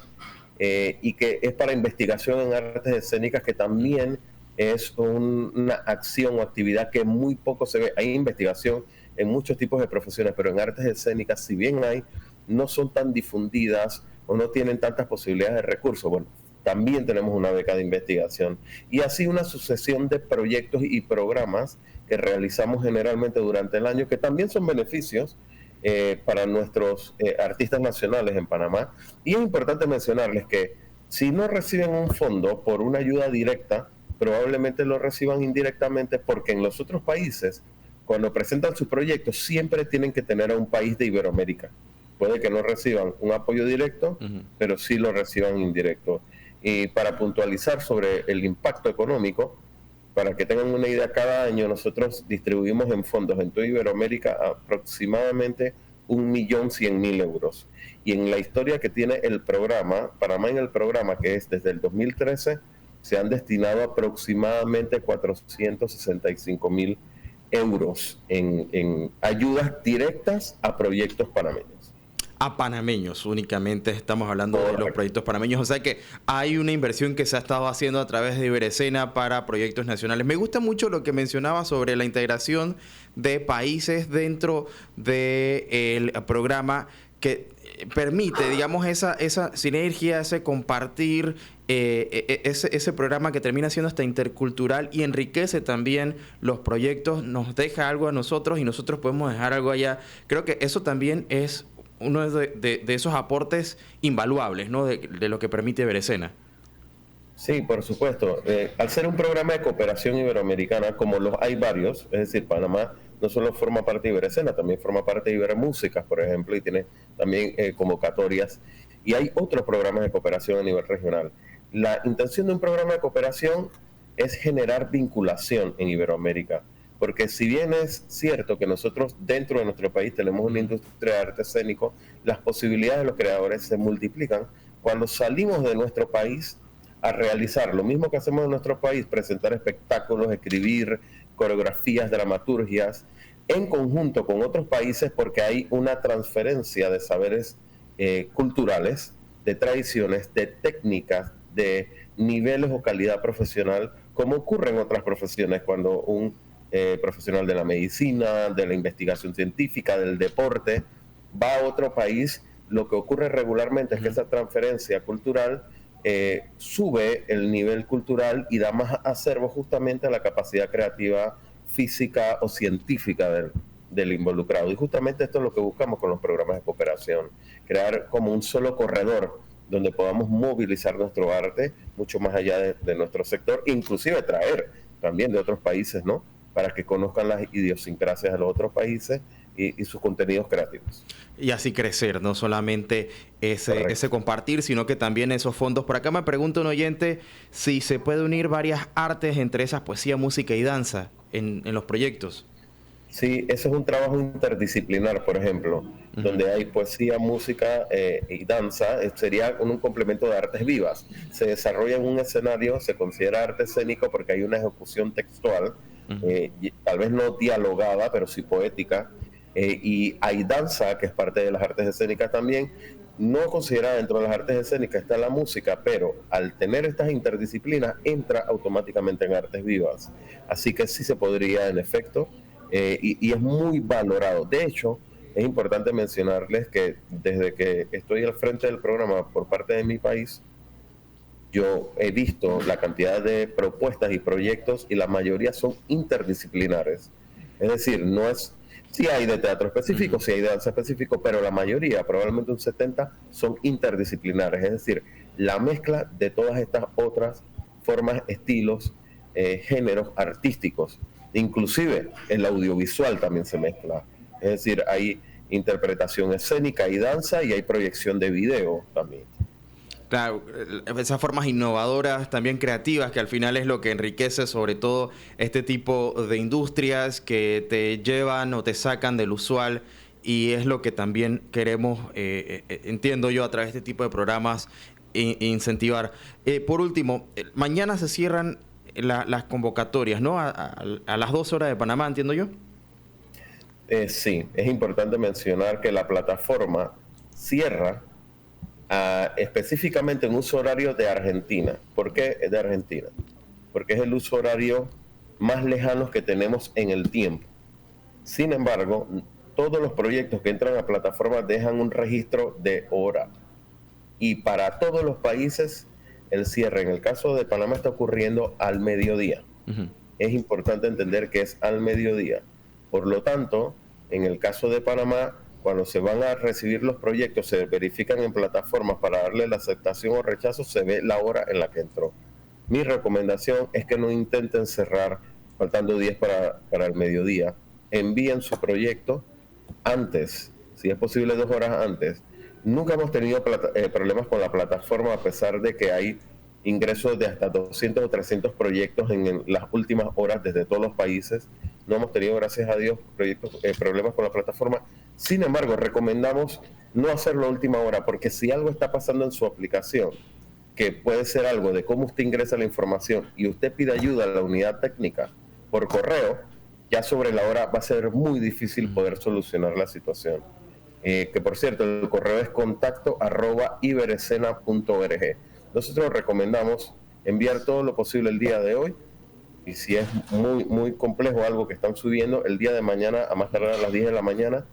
y que es para investigación en artes escénicas, que también es una acción o actividad que muy poco se ve. Hay investigación en muchos tipos de profesiones, pero en artes escénicas, si bien hay, no son tan difundidas o no tienen tantas posibilidades de recursos. Bueno, también tenemos una beca de investigación y así una sucesión de proyectos y programas que realizamos generalmente durante el año, que también son beneficios para nuestros artistas nacionales en Panamá. Y es importante mencionarles que si no reciben un fondo por una ayuda directa, probablemente lo reciban indirectamente, porque en los otros países, cuando presentan sus proyectos, siempre tienen que tener a un país de Iberoamérica. Puede que no reciban un apoyo directo, pero sí lo reciban indirecto. Y para puntualizar sobre el impacto económico, para que tengan una idea, cada año nosotros distribuimos en fondos en toda Iberoamérica aproximadamente 1.100.000 euros. Y en la historia que tiene el programa, Panamá en el programa, que es desde el 2013, se han destinado aproximadamente 465.000 euros en ayudas directas a proyectos panameños. A panameños, únicamente estamos hablando de los proyectos panameños, o sea que hay una inversión que se ha estado haciendo a través de Iberescena para proyectos nacionales. Me gusta mucho lo que mencionaba sobre la integración de países dentro del programa, que permite, digamos, esa sinergia, ese compartir, ese programa que termina siendo hasta intercultural y enriquece también los proyectos, nos deja algo a nosotros y nosotros podemos dejar algo allá. Creo que eso también es uno de esos aportes invaluables, ¿no?, de lo que permite Iberescena. Sí, por supuesto. Al ser un programa de cooperación iberoamericana, como los hay varios, es decir, Panamá no solo forma parte de Iberescena, también forma parte de Ibermúsicas, por ejemplo, y tiene también convocatorias. Y hay otros programas de cooperación a nivel regional. La intención de un programa de cooperación es generar vinculación en Iberoamérica. Porque si bien es cierto que nosotros dentro de nuestro país tenemos una industria de arte escénico, las posibilidades de los creadores se multiplican cuando salimos de nuestro país a realizar lo mismo que hacemos en nuestro país, presentar espectáculos, escribir coreografías, dramaturgias, en conjunto con otros países, porque hay una transferencia de saberes culturales, de tradiciones, de técnicas, de niveles o calidad profesional, como ocurre en otras profesiones cuando un profesional de la medicina, de la investigación científica, del deporte, va a otro país. Lo que ocurre regularmente es que esa transferencia cultural sube el nivel cultural y da más acervo justamente a la capacidad creativa, física o científica del involucrado. Y justamente esto es lo que buscamos con los programas de cooperación, crear como un solo corredor donde podamos movilizar nuestro arte mucho más allá de nuestro sector, inclusive traer también de otros países, ¿no?, para que conozcan las idiosincrasias de los otros países y sus contenidos creativos. Y así crecer, no solamente ese compartir, sino que también esos fondos. Por acá me pregunta un oyente si se puede unir varias artes, entre esas poesía, música y danza, en los proyectos. Sí, eso es un trabajo interdisciplinar, por ejemplo, donde hay poesía, música y danza. Sería un complemento de artes vivas. Se desarrolla en un escenario, se considera arte escénico porque hay una ejecución textual, tal vez no dialogada, pero sí poética. Y hay danza, que es parte de las artes escénicas también. No considerada dentro de las artes escénicas está la música, pero al tener estas interdisciplinas entra automáticamente en artes vivas. Así que sí se podría, en efecto, y es muy valorado. De hecho, es importante mencionarles que desde que estoy al frente del programa por parte de mi país, yo he visto la cantidad de propuestas y proyectos y la mayoría son interdisciplinares. Es decir, no es... Sí hay de teatro específico, sí hay de danza específico, pero la mayoría, probablemente un 70%, son interdisciplinares. Es decir, la mezcla de todas estas otras formas, estilos, géneros artísticos. Inclusive el audiovisual también se mezcla. Es decir, hay interpretación escénica y danza y hay proyección de video también. Claro, esas formas innovadoras, también creativas, que al final es lo que enriquece sobre todo este tipo de industrias que te llevan o te sacan del usual, y es lo que también queremos, entiendo yo, a través de este tipo de programas, incentivar. Por último, mañana se cierran las convocatorias, ¿no? A las 2 horas de Panamá, entiendo yo. Sí, es importante mencionar que la plataforma cierra específicamente en uso horario de Argentina. ¿Por qué es de Argentina? Porque es el uso horario más lejano que tenemos en el tiempo. Sin embargo, todos los proyectos que entran a la plataforma dejan un registro de hora. Y para todos los países, el cierre en el caso de Panamá está ocurriendo al mediodía. Es importante entender que es al mediodía. Por lo tanto, en el caso de Panamá, cuando se van a recibir los proyectos, se verifican en plataformas para darle la aceptación o rechazo, se ve la hora en la que entró. Mi recomendación es que no intenten cerrar faltando 10 para el mediodía. Envíen su proyecto antes, si es posible 2 horas antes. Nunca hemos tenido problemas con la plataforma, a pesar de que hay ingresos de hasta 200 o 300 proyectos en las últimas horas desde todos los países. No hemos tenido, gracias a Dios, problemas con la plataforma. Sin embargo, recomendamos no hacerlo a última hora, porque si algo está pasando en su aplicación, que puede ser algo de cómo usted ingresa la información y usted pide ayuda a la unidad técnica por correo, ya sobre la hora va a ser muy difícil poder solucionar la situación. Que por cierto, el correo es contacto@iberescena.org. Nosotros recomendamos enviar todo lo posible el día de hoy, y si es muy complejo algo que están subiendo, el día de mañana, a más tardar a las 10 de la mañana,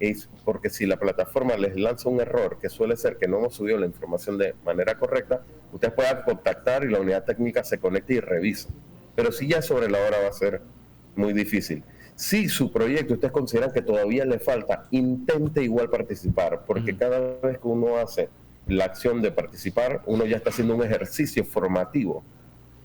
es porque si la plataforma les lanza un error, que suele ser que no hemos subido la información de manera correcta, ustedes puedan contactar y la unidad técnica se conecte y revisa. Pero si ya sobre la hora va a ser muy difícil. Si su proyecto ustedes consideran que todavía le falta, intente igual participar, porque cada vez que uno hace la acción de participar, uno ya está haciendo un ejercicio formativo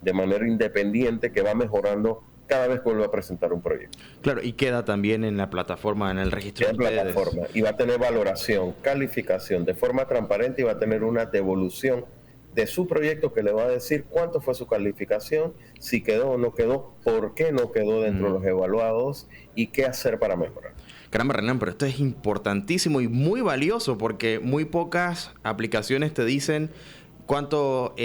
de manera independiente que va mejorando cada vez que vuelve a presentar un proyecto. Claro, y queda también en la plataforma, en el registro de plataforma, y va a tener valoración, calificación de forma transparente, y va a tener una devolución de su proyecto, que le va a decir cuánto fue su calificación, si quedó o no quedó, por qué no quedó dentro de los evaluados y qué hacer para mejorar. Caramba, Renan, pero esto es importantísimo y muy valioso porque muy pocas aplicaciones te dicen cuánto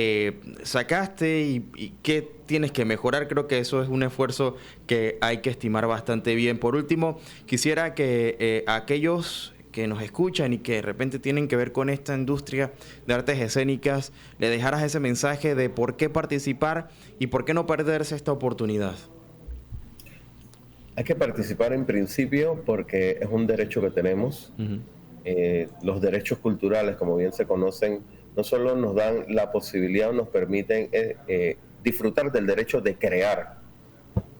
sacaste y qué tienes que mejorar. Creo que eso es un esfuerzo que hay que estimar bastante bien. Por último, quisiera que aquellos que nos escuchan y que de repente tienen que ver con esta industria de artes escénicas, le dejaras ese mensaje de por qué participar y por qué no perderse esta oportunidad. Hay que participar en principio porque es un derecho que tenemos. Los derechos culturales, como bien se conocen, no solo nos dan la posibilidad o nos permiten disfrutar del derecho de crear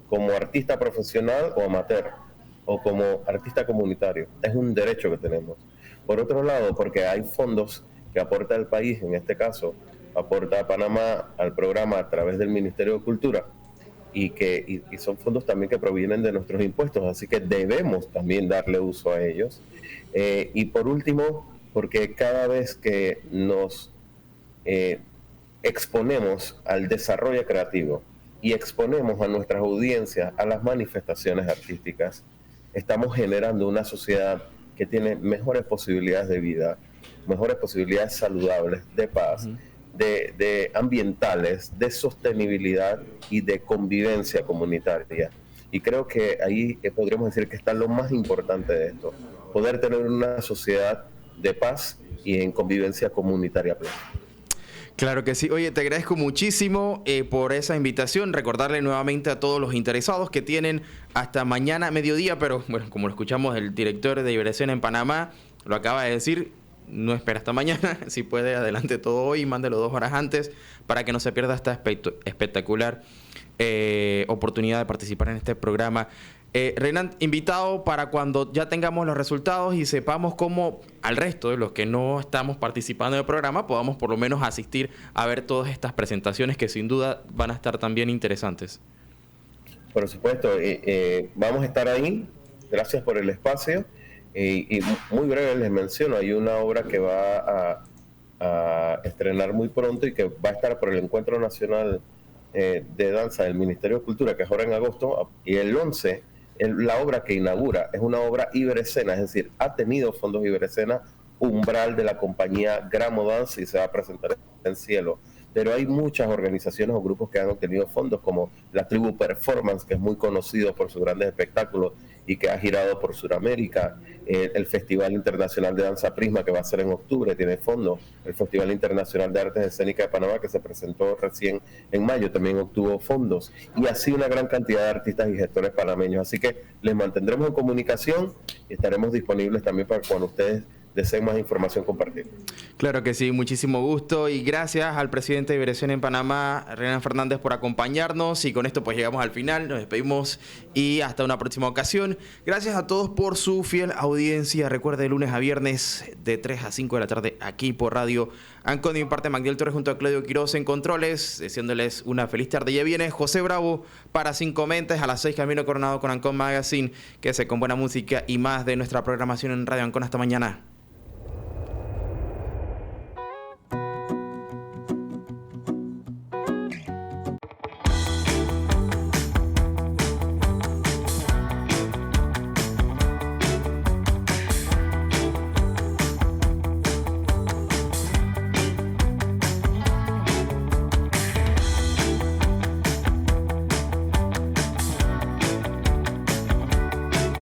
como artista profesional o amateur, o como artista comunitario. Es un derecho que tenemos. Por otro lado, porque hay fondos que aporta el país, en este caso, aporta Panamá al programa a través del Ministerio de Cultura, y son fondos también que provienen de nuestros impuestos, así que debemos también darle uso a ellos. Y por último, porque cada vez que nos exponemos al desarrollo creativo y exponemos a nuestras audiencias a las manifestaciones artísticas, estamos generando una sociedad que tiene mejores posibilidades de vida, mejores posibilidades saludables, de paz, de ambientales, de sostenibilidad y de convivencia comunitaria. Y creo que ahí podríamos decir que está lo más importante de esto, poder tener una sociedad de paz y en convivencia comunitaria plena. Claro que sí. Oye, te agradezco muchísimo por esa invitación. Recordarle nuevamente a todos los interesados que tienen hasta mañana mediodía, pero bueno, como lo escuchamos, el director de Iberescena en Panamá lo acaba de decir, no espera hasta mañana. Si puede, adelante todo hoy, mándelo 2 horas antes para que no se pierda esta espectacular oportunidad de participar en este programa. Renan, invitado para cuando ya tengamos los resultados y sepamos cómo al resto de los que no estamos participando en el programa podamos por lo menos asistir a ver todas estas presentaciones que sin duda van a estar también interesantes. Por supuesto, vamos a estar ahí. Gracias por el espacio. Y muy breve les menciono, hay una obra que va a estrenar muy pronto y que va a estar por el Encuentro Nacional de Danza del Ministerio de Cultura, que es ahora en agosto, y el 11, la obra que inaugura es una obra Iberescena, es decir, ha tenido fondos Iberescena, umbral de la compañía Gramo Dance, y se va a presentar en Cielo. Pero hay muchas organizaciones o grupos que han obtenido fondos, como la Tribu Performance, que es muy conocido por sus grandes espectáculos y que ha girado por Sudamérica. El Festival Internacional de Danza Prisma, que va a ser en octubre, tiene fondos. El Festival Internacional de Artes Escénicas de Panamá, que se presentó recién en mayo, también obtuvo fondos. Y así una gran cantidad de artistas y gestores panameños. Así que les mantendremos en comunicación y estaremos disponibles también para cuando ustedes deseen más información compartir. Claro que sí, muchísimo gusto y gracias al presidente de Iberescena en Panamá, Renan Fernández, por acompañarnos, y con esto pues llegamos al final, nos despedimos y hasta una próxima ocasión. Gracias a todos por su fiel audiencia. Recuerde, de lunes a viernes de 3 a 5 de la tarde aquí por Radio Ancon. De mi parte, Magdiel Torres junto a Claudio Quiroz en controles, deseándoles una feliz tarde. Ya viene José Bravo para Cinco Mentes a las 6, Camino Coronado con Ancon Magazine. Quédese con buena música y más de nuestra programación en Radio Ancon. Hasta mañana.